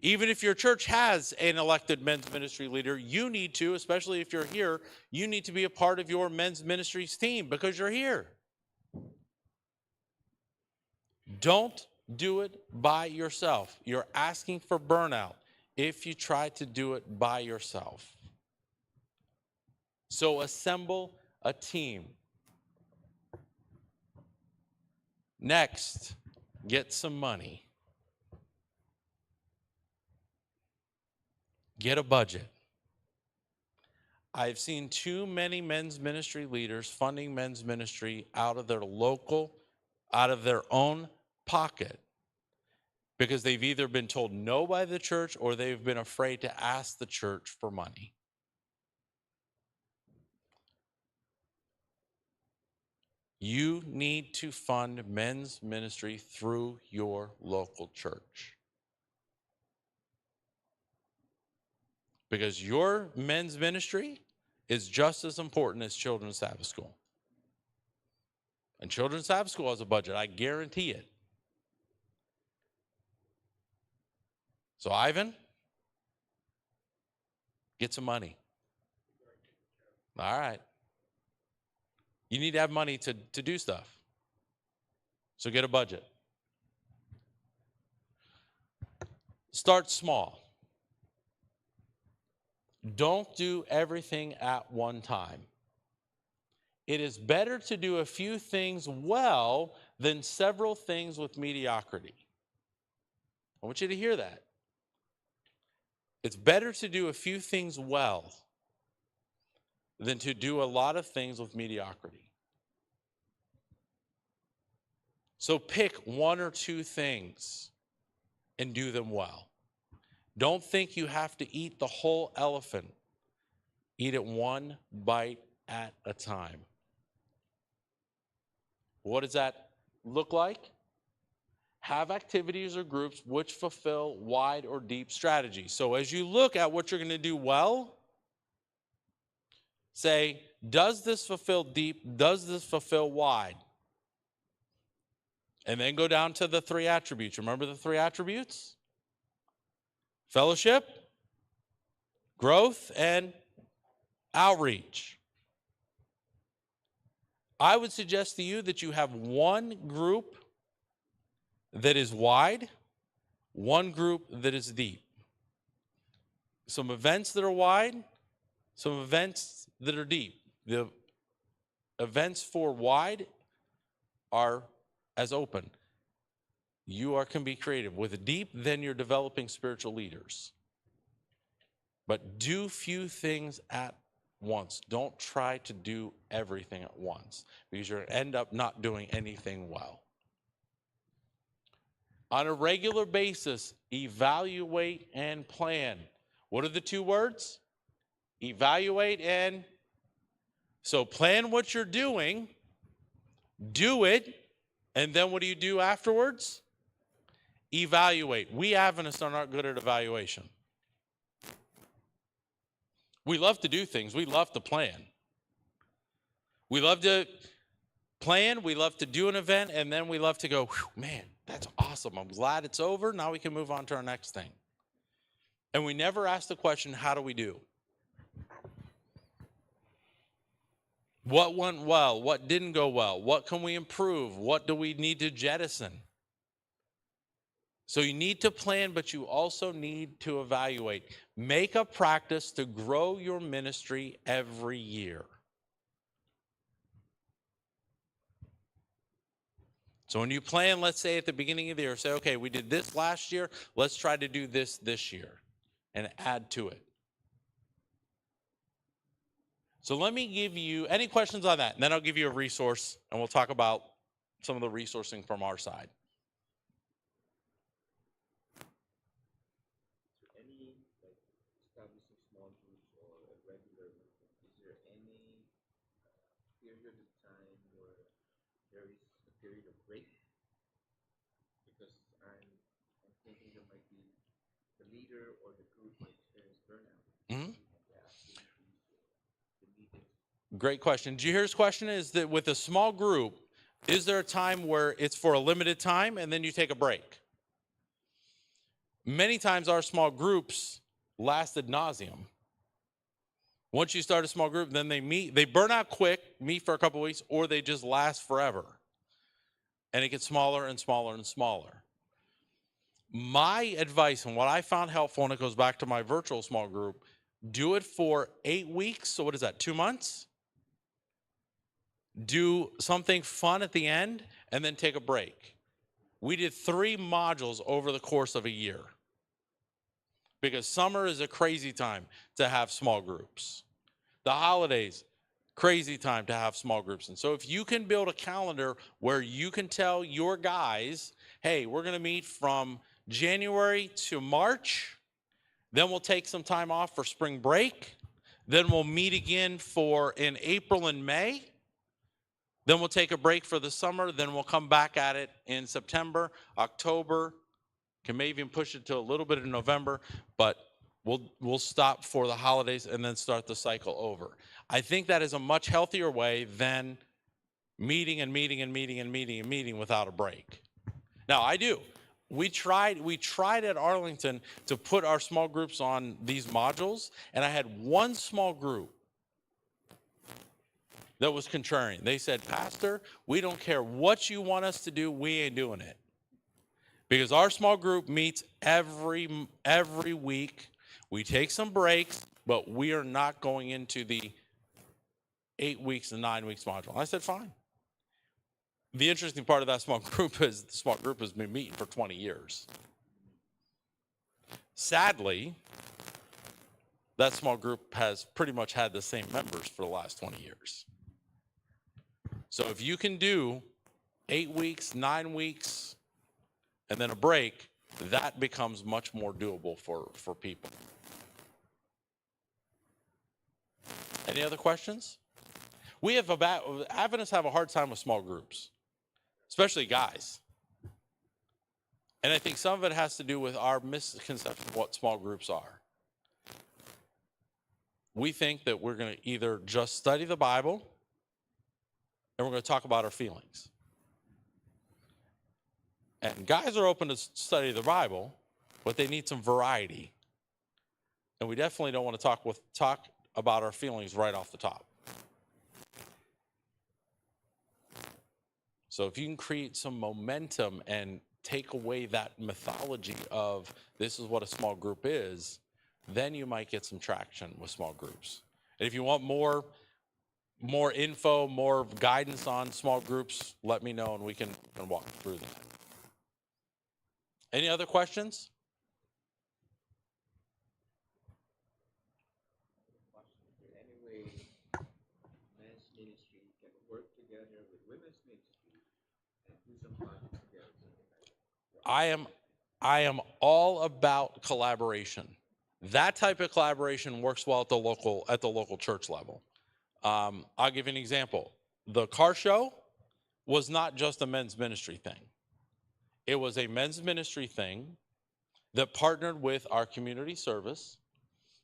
Even if your church has an elected men's ministry leader, you need to, especially if you're here, you need to be a part of your men's ministries team because you're here. Don't do it by yourself. You're asking for burnout if you try to do it by yourself. So assemble a team. Next, get some money. Get a budget. I've seen too many men's ministry leaders funding men's ministry out of their own pocket because they've either been told no by the church or they've been afraid to ask the church for money. You need to fund men's ministry through your local church. Because your men's ministry is just as important as Children's Sabbath School. And Children's Sabbath School has a budget, I guarantee it. So Ivan, get some money. All right. You need to have money to do stuff. So get a budget. Start small. Don't do everything at one time. It is better to do a few things well than several things with mediocrity. I want you to hear that. It's better to do a few things well than to do a lot of things with mediocrity. So pick 1 or 2 things and do them well. Don't think you have to eat the whole elephant. Eat it 1 bite at a time. What does that look like? Have activities or groups which fulfill wide or deep strategies. So as you look at what you're going to do well, say, does this fulfill deep? Does this fulfill wide? And then go down to the 3 attributes. Remember the 3 attributes? Fellowship, growth, and outreach. I would suggest to you that you have 1 group that is wide, 1 group that is deep. Some events that are wide, some events that are deep. The events for wide are as open. You can be creative. With deep, then you're developing spiritual leaders. But do few things at once. Don't try to do everything at once because you're going to end up not doing anything well. On a regular basis, evaluate and plan. What are the 2 words? Evaluate and... So plan what you're doing, do it, and then what do you do afterwards? Evaluate. We Adventists are not good at evaluation. We love to do things. We love to plan. We love to plan. We love to do an event. And then we love to go, man, that's awesome. I'm glad it's over. Now we can move on to our next thing. And we never ask the question, how do we do? What went well? What didn't go well? What can we improve? What do we need to jettison? So you need to plan, but you also need to evaluate. Make a practice to grow your ministry every year. So when you plan, let's say at the beginning of the year, say, okay, we did this last year. Let's try to do this year and add to it. So let me give you any questions on that, and then I'll give you a resource, and we'll talk about some of the resourcing from our side. Any like establishing small groups or a regular movement, is there any period of time where there is a period of break? Because I'm thinking there might be the leader or the group might experience burnout. Mm-hmm. The activities, the meetings. Great question. Did you hear his question? Is that with a small group, is there a time where it's for a limited time and then you take a break? Many times our small groups last ad nauseum. Once you start a small group, then they burn out quick, meet for a couple of weeks, or they just last forever. And it gets smaller and smaller and smaller. My advice and what I found helpful, and it goes back to my virtual small group, do it for 8 weeks. So what is that, 2 months? Do something fun at the end and then take a break. We did 3 modules over the course of a year because summer is a crazy time to have small groups. The holidays, crazy time to have small groups. And so if you can build a calendar where you can tell your guys, hey, we're going to meet from January to March, then we'll take some time off for spring break, then we'll meet again in April and May. Then we'll take a break for the summer. Then we'll come back at it in September, October. Can maybe even push it to a little bit in November, but we'll stop for the holidays and then start the cycle over. I think that is a much healthier way than meeting and meeting and meeting and meeting and meeting without a break. Now, I do. We tried at Arlington to put our small groups on these modules, and I had one small group that was contrarian. They said, Pastor, we don't care what you want us to do, we ain't doing it. Because our small group meets every week. We take some breaks, but we are not going into the 8 weeks and 9 weeks module. And I said, fine. The interesting part of that small group is the small group has been meeting for 20 years. Sadly, that small group has pretty much had the same members for the last 20 years. So if you can do 8 weeks, 9 weeks, and then a break, that becomes much more doable for people. Any other questions? Adventists have a hard time with small groups, especially guys. And I think some of it has to do with our misconception of what small groups are. We think that we're going to either just study the Bible and we're going to talk about our feelings. And guys are open to study the Bible, but they need some variety. And we definitely don't want to talk about our feelings right off the top. So if you can create some momentum and take away that mythology of this is what a small group is, then you might get some traction with small groups. And if you want more info, more guidance on small groups, let me know and we can walk through that. Any other questions? Is there any way men's ministry can work together with women's ministry and do some projects together? I am all about collaboration. That type of collaboration works well at the local church level. I'll give you an example. The car show was not just a men's ministry thing. It was a men's ministry thing that partnered with our community service,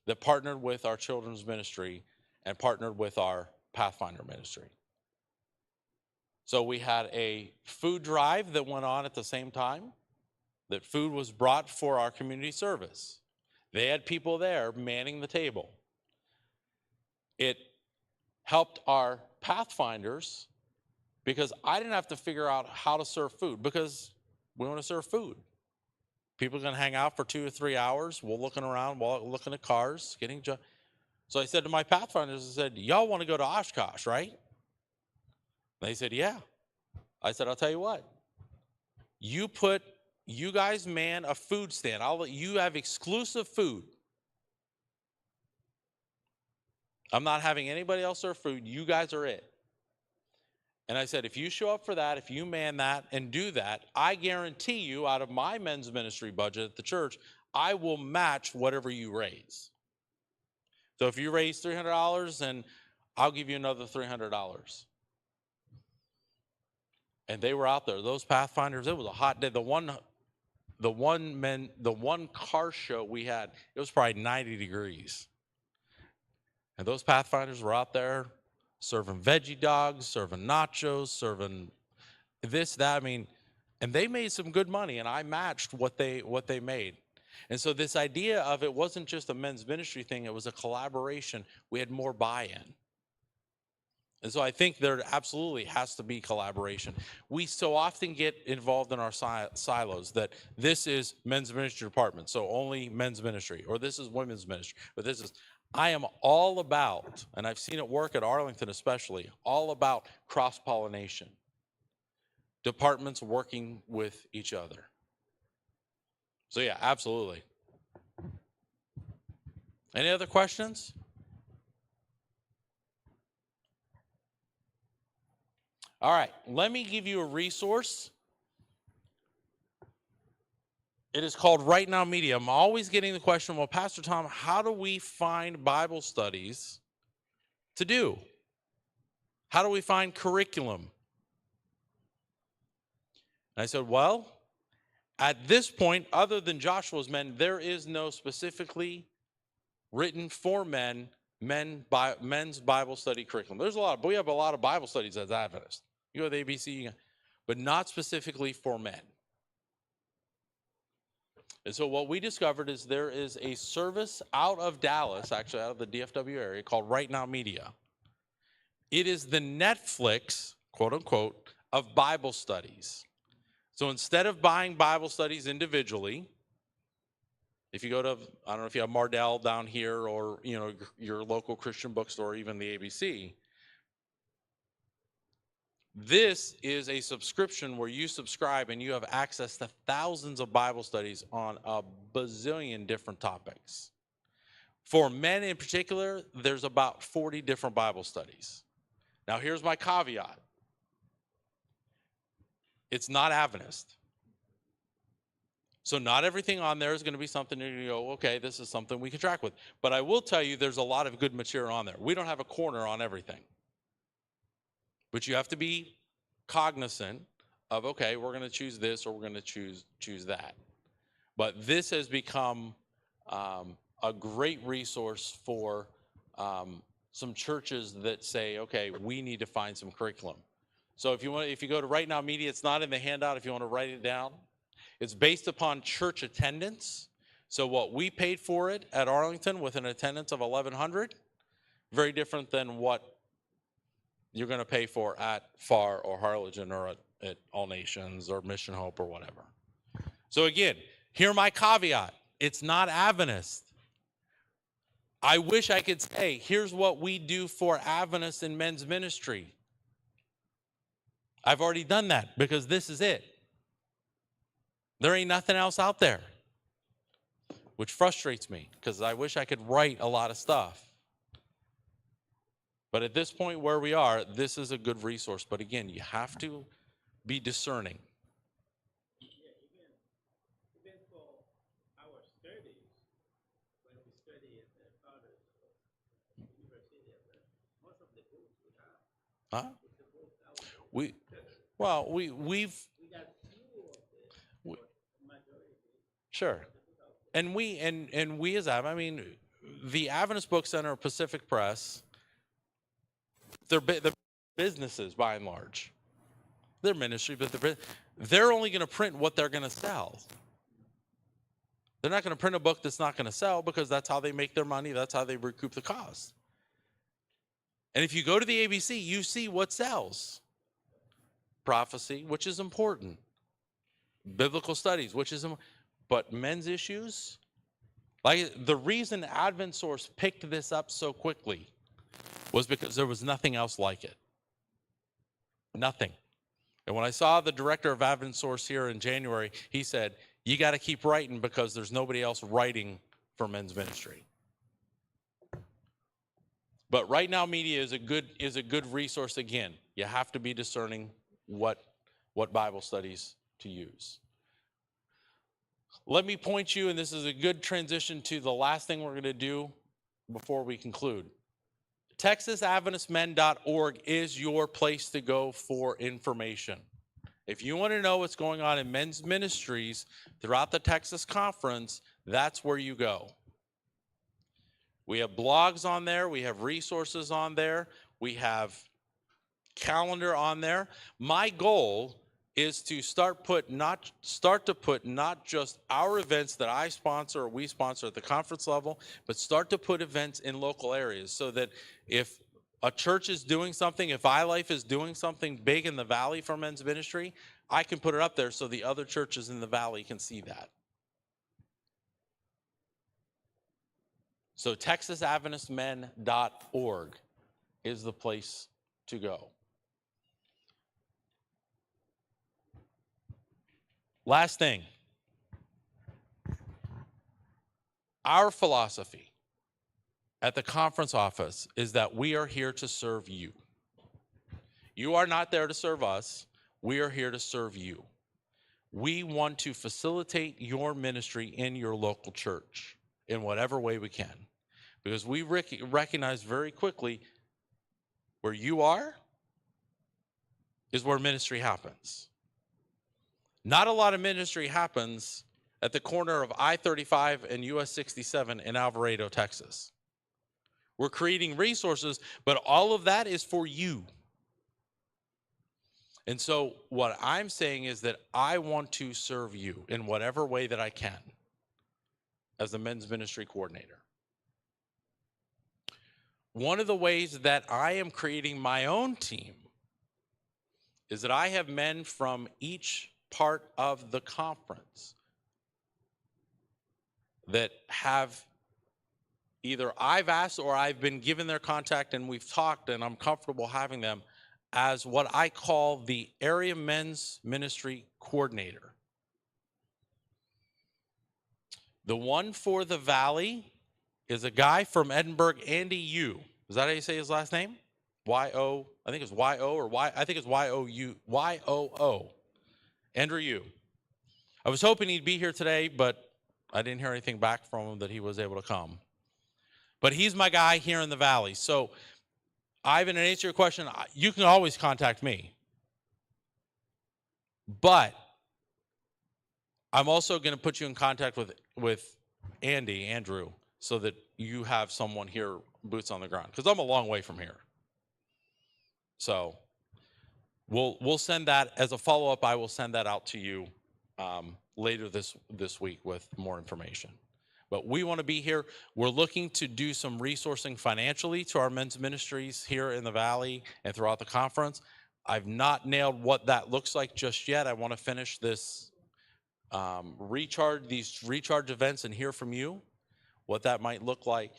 that partnered with our children's ministry, and partnered with our Pathfinder ministry. So we had a food drive that went on at the same time, that food was brought for our community service. They had people there manning the table. It helped our Pathfinders because I didn't have to figure out how to serve food because we want to serve food. People are going to hang out for 2 or 3 hours. We're looking around, looking at cars, So I said to my Pathfinders, I said, y'all want to go to Oshkosh, right? They said, yeah. I said, I'll tell you what. You guys man a food stand. You have exclusive food. I'm not having anybody else serve food. You guys are it. And I said, if you show up for that, if you man that and do that, I guarantee you out of my men's ministry budget at the church, I will match whatever you raise. So if you raise $300, then I'll give you another $300. And they were out there. Those Pathfinders, it was a hot day. The one car show we had, it was probably 90 degrees. And those Pathfinders were out there serving veggie dogs, serving nachos, serving this, that. I mean, and they made some good money, and I matched what they made. And so this idea of it wasn't just a men's ministry thing, it was a collaboration. We had more buy-in. And so I think there absolutely has to be collaboration. We so often get involved in our silos that this is men's ministry department, so only men's ministry, or this is women's ministry, but I am all about, and I've seen it work at Arlington especially, all about cross-pollination. Departments working with each other. So yeah, absolutely. Any other questions? All right, let me give you a resource. It is called Right Now Media. I'm always getting the question, well, Pastor Tom, how do we find Bible studies to do? How do we find curriculum? And I said, well, at this point, other than Joshua's men, there is no specifically written for men's Bible study curriculum. But we have a lot of Bible studies as Adventists. You go to the ABC, but not specifically for men. And so what we discovered is there is a service out of Dallas, actually out of the DFW area, called Right Now Media. It is the Netflix, quote unquote, of Bible studies. So instead of buying Bible studies individually, if you go to, I don't know if you have Mardell down here or, your local Christian bookstore, or even the ABC, this is a subscription where you subscribe and you have access to thousands of Bible studies on a bazillion different topics. For men in particular, there's about 40 different Bible studies. Now, here's my caveat. It's not Adventist. So not everything on there is going to be something you go, okay, this is something we can track with. But I will tell you there's a lot of good material on there. We don't have a corner on everything. But you have to be cognizant of, okay, we're going to choose this or we're going to choose that. But this has become a great resource for some churches that say, okay, we need to find some curriculum. So if you go to Right Now Media, it's not in the handout if you want to write it down. It's based upon church attendance. So what we paid for it at Arlington with an attendance of 1,100, very different than what you're going to pay for at FAR or Harlingen or at All Nations or Mission Hope or whatever. So again, hear my caveat. It's not Adventist. I wish I could say, here's what we do for Adventists in men's ministry. I've already done that because this is it. There ain't nothing else out there, which frustrates me because I wish I could write a lot of stuff. But at this point where we are, this is a good resource. But again, you have to be discerning. Yeah, even for our studies, when we study at the college or university, most of the books we have. Huh? The books We've we got few of them, majority. Sure. And we as I mean, the Adventist Book Center, Pacific Press, they're businesses by and large. They're ministry, but they're only going to print what they're going to sell. They're not going to print a book that's not going to sell because that's how they make their money. That's how they recoup the cost. And if you go to the ABC, you see what sells. Prophecy, which is important. Biblical studies, which is important. But men's issues, like the reason Advent Source picked this up so quickly was because there was nothing else like it. Nothing. And when I saw the director of Advent Source here in January, he said, you got to keep writing because there's nobody else writing for men's ministry. But Right Now Media is a good resource. Again, you have to be discerning what Bible studies to use. Let me point you, and this is a good transition to the last thing we're going to do before we conclude. TexasAdventistMen.org is your place to go for information. If you want to know what's going on in men's ministries throughout the Texas Conference, that's where you go. We have blogs on there. We have resources on there. We have calendar on there. My goal is to start to put not just our events that I sponsor or we sponsor at the conference level, but start to put events in local areas so that if a church is doing something, if iLife is doing something big in the valley for men's ministry, I can put it up there so the other churches in the valley can see that. So TexasAdventistMen.org is the place to go. Last thing. Our philosophy at the conference office is that we are here to serve you. You are not there to serve us. We are here to serve you. We want to facilitate your ministry in your local church in whatever way we can, because we recognize very quickly where you are is where ministry happens. Not a lot of ministry happens at the corner of I-35 and US 67 in Alvarado, Texas. We're creating resources, but all of that is for you. And so what I'm saying is that I want to serve you in whatever way that I can as the men's ministry coordinator. One of the ways that I am creating my own team is that I have men from each part of the conference that have either I've asked or I've been given their contact and we've talked and I'm comfortable having them as what I call the area men's ministry coordinator. The one for the Valley is a guy from Edinburgh, Andy Yu. Is that how you say his last name? Y-O, I think it's Y-O or Y, I think it's Y-O-U, Y-O-O. Andrew Yu. I was hoping he'd be here today, but I didn't hear anything back from him that he was able to come. But he's my guy here in the Valley. So, Ivan, to answer your question, you can always contact me. But I'm also going to put you in contact with Andrew, so that you have someone here, boots on the ground, because I'm a long way from here. So we'll send that as a follow-up. I will send that out to you later this week with more information. But we want to be here. We're looking to do some resourcing financially to our men's ministries here in the Valley and throughout the conference. I've not nailed what that looks like just yet. I want to finish this recharge events and hear from you what that might look like.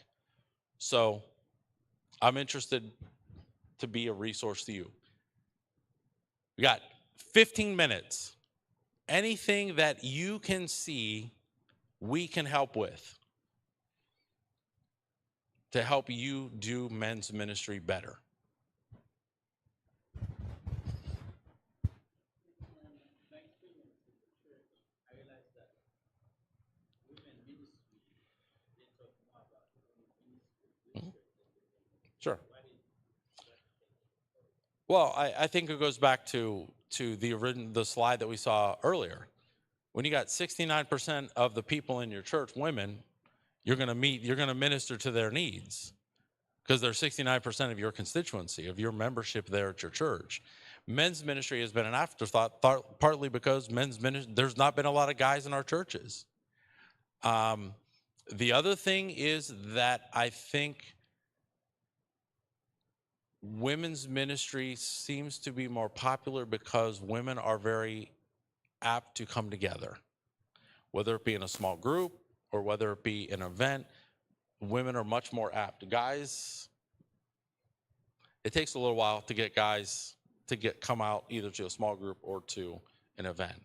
So I'm interested to be a resource to you. We got 15 minutes. Anything that you can see we can help with to help you do men's ministry better. Sure. Well, I think it goes back to the slide that we saw earlier. When you got 69% of the people in your church women, you're going to minister to their needs because they're 69% of your constituency, of your membership there at your church. Men's ministry has been an afterthought, partly because there's not been a lot of guys in our churches. The other thing is that I think women's ministry seems to be more popular because women are very apt to come together, whether it be in a small group or whether it be an event. Women are much more apt. Guys, it takes a little while to get guys to come out either to a small group or to an event.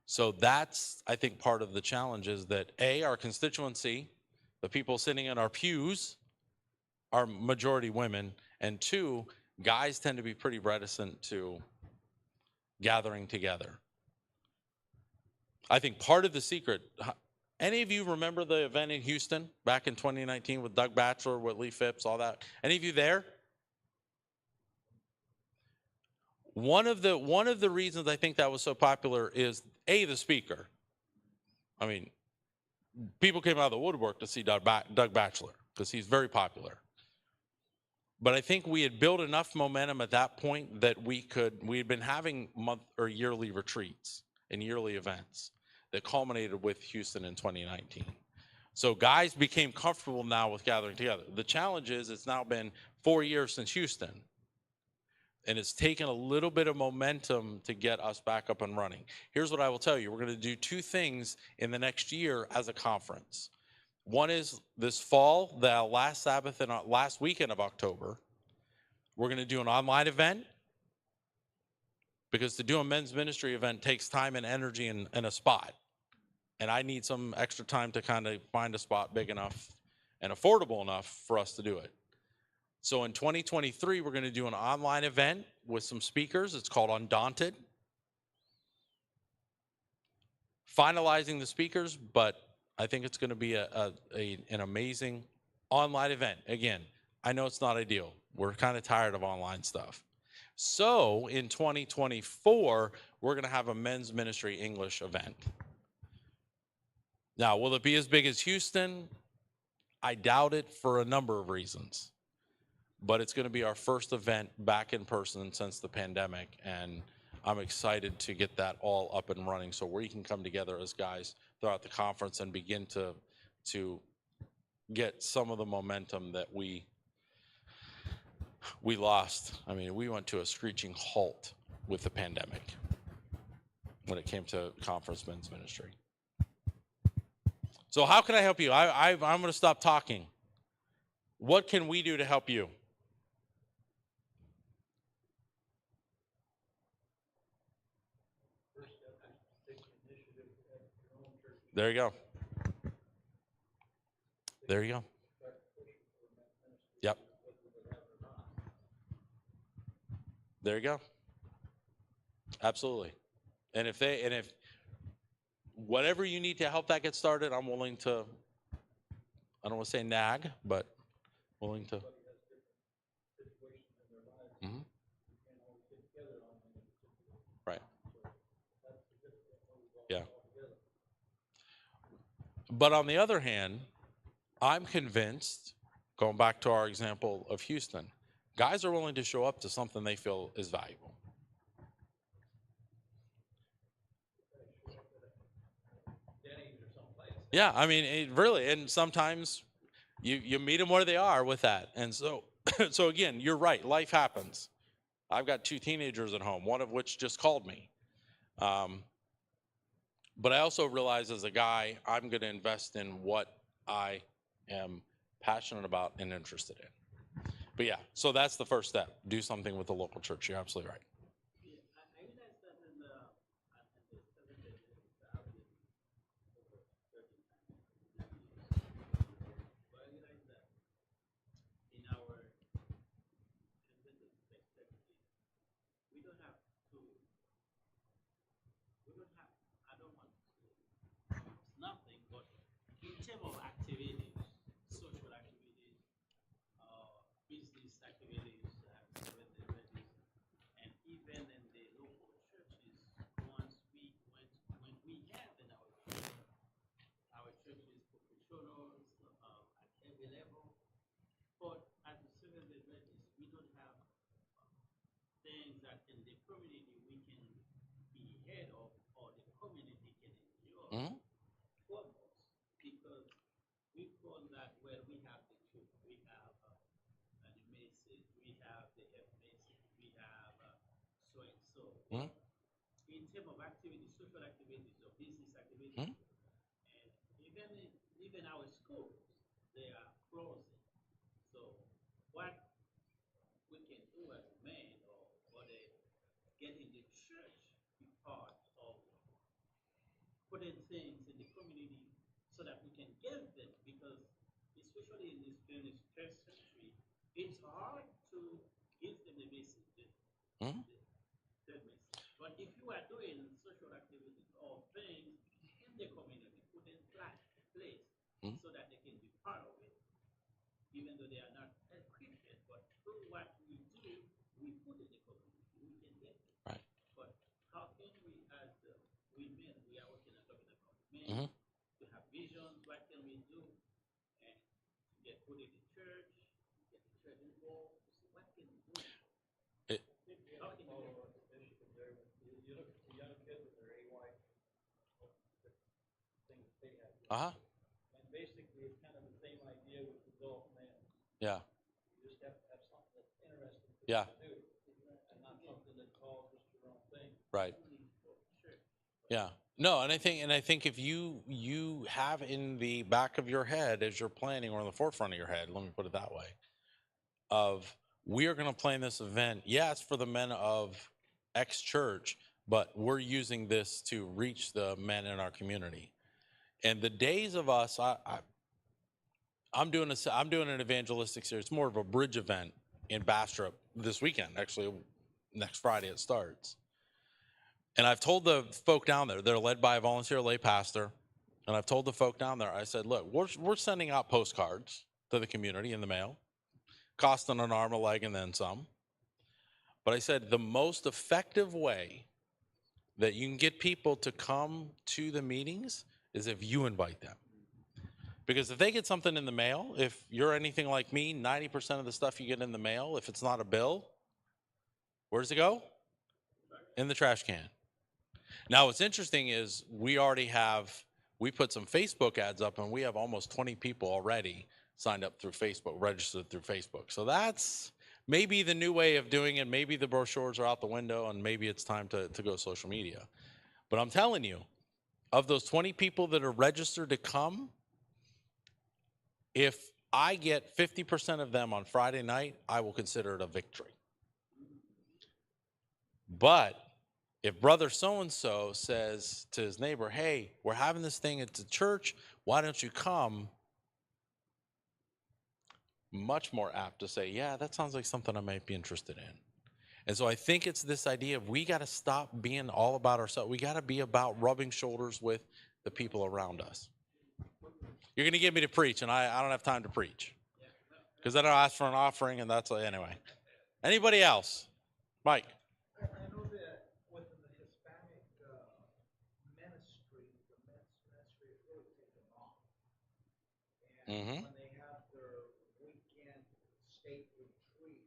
So that's, I think, part of the challenge is that our constituency, the people sitting in our pews, are majority women, and two, guys tend to be pretty reticent to gathering together. I think part of the secret, any of you remember the event in Houston back in 2019 with Doug Batchelor, with Lee Phipps, all that? Any of you there? One of the reasons I think that was so popular is the speaker. I mean, people came out of the woodwork to see Doug Batchelor because he's very popular. But I think we had built enough momentum at that point that we had been having month or yearly retreats and yearly events that culminated with Houston in 2019. So guys became comfortable now with gathering together. The challenge is it's now been 4 years since Houston, and it's taken a little bit of momentum to get us back up and running. Here's what I will tell you. We're going to do two things in the next year as a conference. One is this fall, the last Sabbath and last weekend of October, we're going to do an online event, because to do a men's ministry event takes time and energy and a spot. And I need some extra time to kind of find a spot big enough and affordable enough for us to do it. So in 2023, we're going to do an online event with some speakers. It's called Undaunted. Finalizing the speakers, but I think it's going to be an amazing online event. Again, I know it's not ideal. We're kind of tired of online stuff. So in 2024, we're going to have a men's ministry English event. Now, will it be as big as Houston? I doubt it for a number of reasons. But it's going to be our first event back in person since the pandemic, and I'm excited to get that all up and running so we can come together as guys throughout the conference and begin to get some of the momentum that we lost. I mean, we went to a screeching halt with the pandemic when it came to conference men's ministry. So how can I help you? I'm going to stop talking. What can we do to help you? There you go. There you go. Yep. There you go. Absolutely. And if whatever you need to help that get started, I'm willing to, I don't want to say nag, but willing to. Mm-hmm. Right. Yeah. But on the other hand, I'm convinced, going back to our example of Houston, guys are willing to show up to something they feel is valuable. Yeah, I mean, it really, and sometimes you meet them where they are with that. And so, so again, you're right, life happens. I've got 2 teenagers at home, one of which just called me. But I also realize as a guy, I'm going to invest in what I am passionate about and interested in. But yeah, so that's the first step. Do something with the local church. You're absolutely right. Mm-hmm. have the ethnicity, we have so and so. Hmm? In terms of activities, social activities or business activities, Hmm? and even our schools, they are closing. So what we can do as men or the getting the church be part of putting things in the community so that we can give them because especially in this 21st century, it's hard to give them the message, Hmm? the message. But if you are doing social activities or things in the community, put in place Hmm? so that they can be part of it, even though they are not Christian, but through what we do, we put in the community, we can get it. Right. But how can we, as women, we are working and talking about men, Hmm? to have visions, what can we do, and to get put in the church, get the church involved, so what can we do? It, How can we do? uh-huh. And basically, it's kind of the same idea with adult men. Yeah. You just have to have something that's interesting for Yeah. them to do, and not something that calls just your own thing. Right. Yeah. No, and I think if you have in the back of your head as you're planning or in the forefront of your head, let me put it that way, of we are going to plan this event. Yeah, it's for the men of X church, but we're using this to reach the men in our community. And the days of us, I'm doing an evangelistic series. It's more of a bridge event in Bastrop this weekend. Actually, next Friday it starts. And I've told the folk down there, they're led by a volunteer lay pastor. And I've told the folk down there, I said, look, we're sending out postcards to the community in the mail, costing an arm, a leg, and then some. But I said, the most effective way that you can get people to come to the meetings is if you invite them. Because if they get something in the mail, if you're anything like me, 90% of the stuff you get in the mail, if it's not a bill, where does it go? In the trash can. Now, what's interesting is we put some Facebook ads up and we have almost 20 people already signed up through Facebook, registered through Facebook. So that's maybe the new way of doing it. Maybe the brochures are out the window and maybe it's time to go social media. But I'm telling you, of those 20 people that are registered to come, if I get 50% of them on Friday night, I will consider it a victory. But if brother so-and-so says to his neighbor, hey, we're having this thing at the church, why don't you come? Much more apt to say, yeah, that sounds like something I might be interested in. And so I think it's this idea of we got to stop being all about ourselves. We got to be about rubbing shoulders with the people around us. You're going to get me to preach, and I don't have time to preach. Because then I'll ask for an offering, and that's anyway. Anybody else? Mike. I know that within the Hispanic ministry, the men's ministry is really taken off. And when they have their weekend state retreat,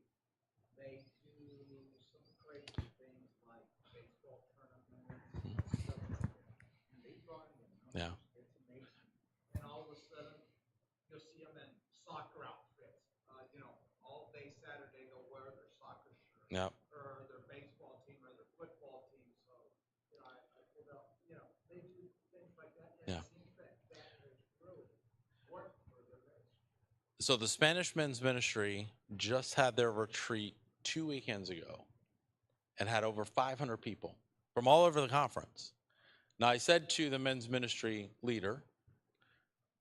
they do some crazy things like baseball tournaments and stuff like that. And they draw in the numbers. Yeah. It's amazing. And all of a sudden, you'll see them in soccer outfits. All day Saturday they'll wear their soccer shirt. Yeah. Or their baseball team or their football team. So, I pulled out, they do things like that. And it seems that has really worked for their ministry. So the Spanish men's ministry just had their retreat 2 weekends ago and had over 500 people from all over the conference. Now, I said to the men's ministry leader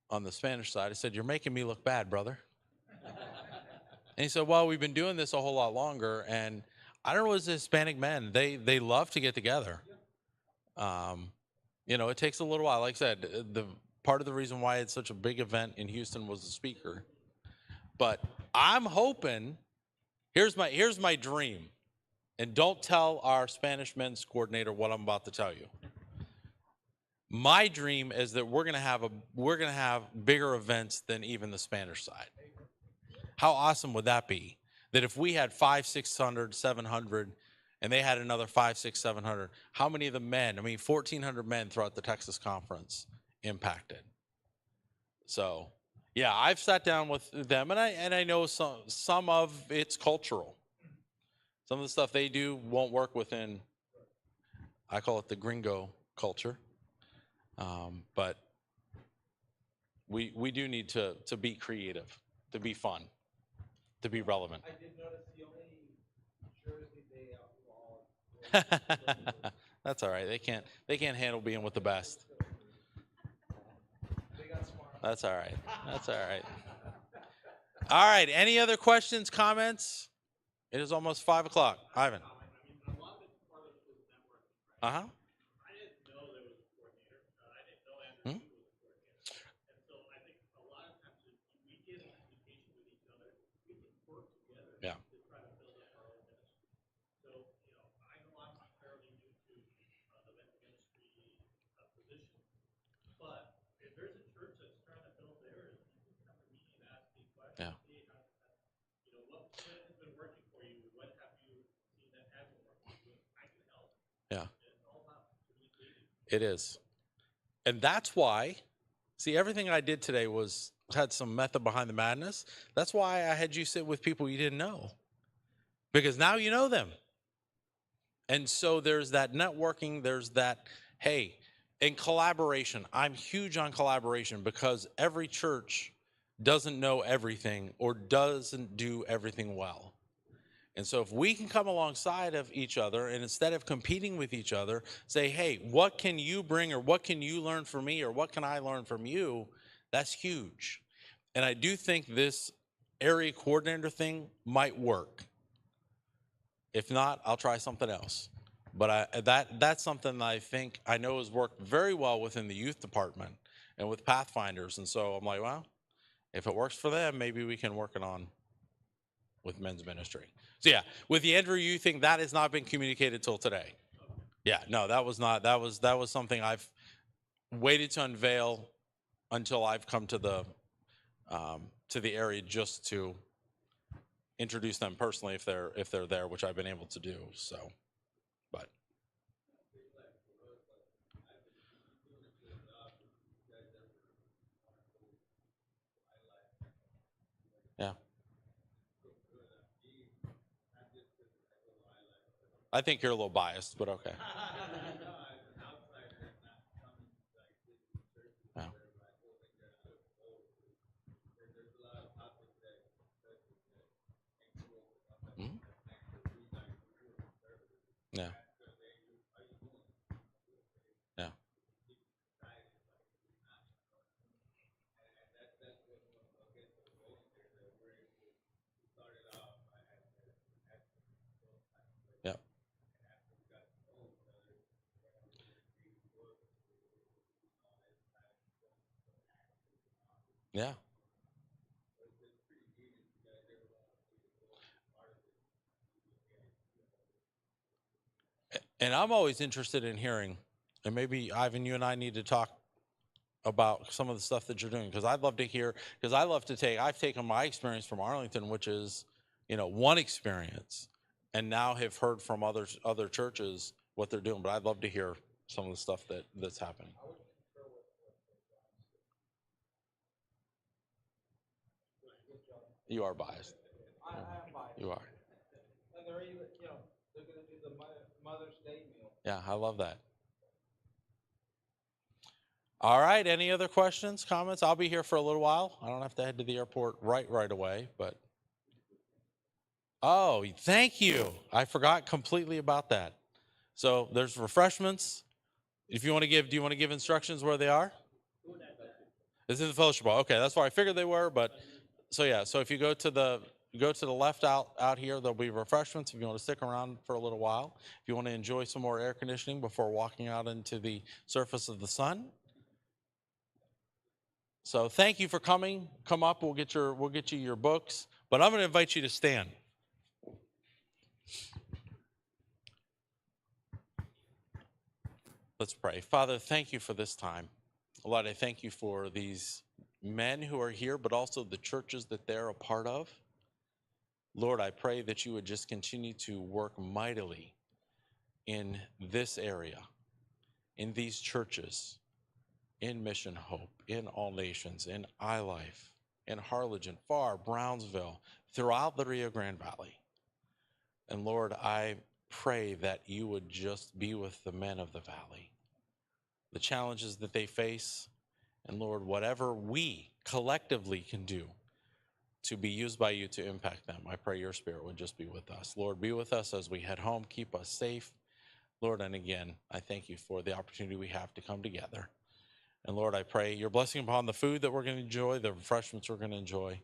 on the Spanish side, I said, you're making me look bad, brother. And he said, well, we've been doing this a whole lot longer. And I don't know, as Hispanic men, they love to get together. It takes a little while. Like I said, the part of the reason why it's such a big event in Houston was the speaker. But I'm hoping, here's my dream. And don't tell our Spanish men's coordinator what I'm about to tell you. My dream is that we're gonna have bigger events than even the Spanish side. How awesome would that be? That if we had 500, 600, 700, and they had another 500, 600, 700, how many of the men? 1,400 men throughout the Texas conference impacted. So, yeah, I've sat down with them, and I know some of it's cultural. Some of the stuff they do won't work within, I call it the gringo culture. But we do need to be creative, to be fun, to be relevant. I did notice the only jersey they outlawed. That's all right. They can't handle being with the best. They got smart. That's all right. That's all right. All right. Any other questions, comments? It is almost 5 o'clock. Ivan. Uh-huh. Hmm? Yeah. Yeah. Yeah. It is. And that's why, see, everything I did today had some method behind the madness. That's why I had you sit with people you didn't know. Because now you know them. And so there's that networking, there's that, hey, in collaboration. I'm huge on collaboration because every church doesn't know everything or doesn't do everything well. And so if we can come alongside of each other and instead of competing with each other, say, hey, what can you bring or what can you learn from me or what can I learn from you? That's huge. And I do think this area coordinator thing might work. If not, I'll try something else. But that's something that I think I know has worked very well within the youth department and with Pathfinders. And so I'm like, well, if it works for them, maybe we can work it on with men's ministry. So yeah, with the Andrew Youth thing, that has not been communicated till today. Yeah, no, that was something I've waited to unveil until I've come to the area just to introduce them personally if they're there, which I've been able to do. So, but yeah, I think you're a little biased, but okay. Yeah. Mhm. Yeah. Yeah. Yeah. Yeah. And I'm always interested in hearing, and maybe Ivan, you and I need to talk about some of the stuff that you're doing because I'd love to hear. Because I've taken my experience from Arlington, which is, one experience, and now have heard from other churches what they're doing. But I'd love to hear some of the stuff that's happening. You are biased. I am biased. You are. And they're even, they're going to do the Mother's Day meal. Yeah, I love that. All right. Any other questions, comments? I'll be here for a little while. I don't have to head to the airport right away, but. Oh, thank you. I forgot completely about that. So there's refreshments. If you want to do you want to give instructions where they are? It's in the fellowship hall. Okay, that's where I figured they were. But so yeah, so if you go to the left out here, there'll be refreshments. If you want to stick around for a little while, if you want to enjoy some more air conditioning before walking out into the surface of the sun. So thank you for coming. Come up. We'll get you your books. But I'm going to invite you to stand. Let's pray. Father, thank you for this time. Lord, I thank you for these men who are here, but also the churches that they're a part of. Lord, I pray that you would just continue to work mightily in this area, in these churches, in Mission Hope, in All Nations, in iLife, in Harlingen, Farr, Brownsville, throughout the Rio Grande Valley. And Lord, I pray that you would just be with the men of the valley, the challenges that they face, and Lord, whatever we collectively can do to be used by you to impact them, I pray your spirit would just be with us. Lord, be with us as we head home. Keep us safe. Lord, and again, I thank you for the opportunity we have to come together. And Lord, I pray your blessing upon the food that we're going to enjoy, the refreshments we're going to enjoy.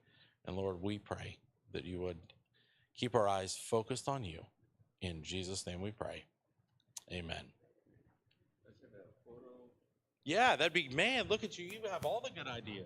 And Lord, we pray that you would keep our eyes focused on you. In Jesus' name we pray. Amen. Let's have a photo. Yeah, that'd be, man, look at you. You have all the good ideas.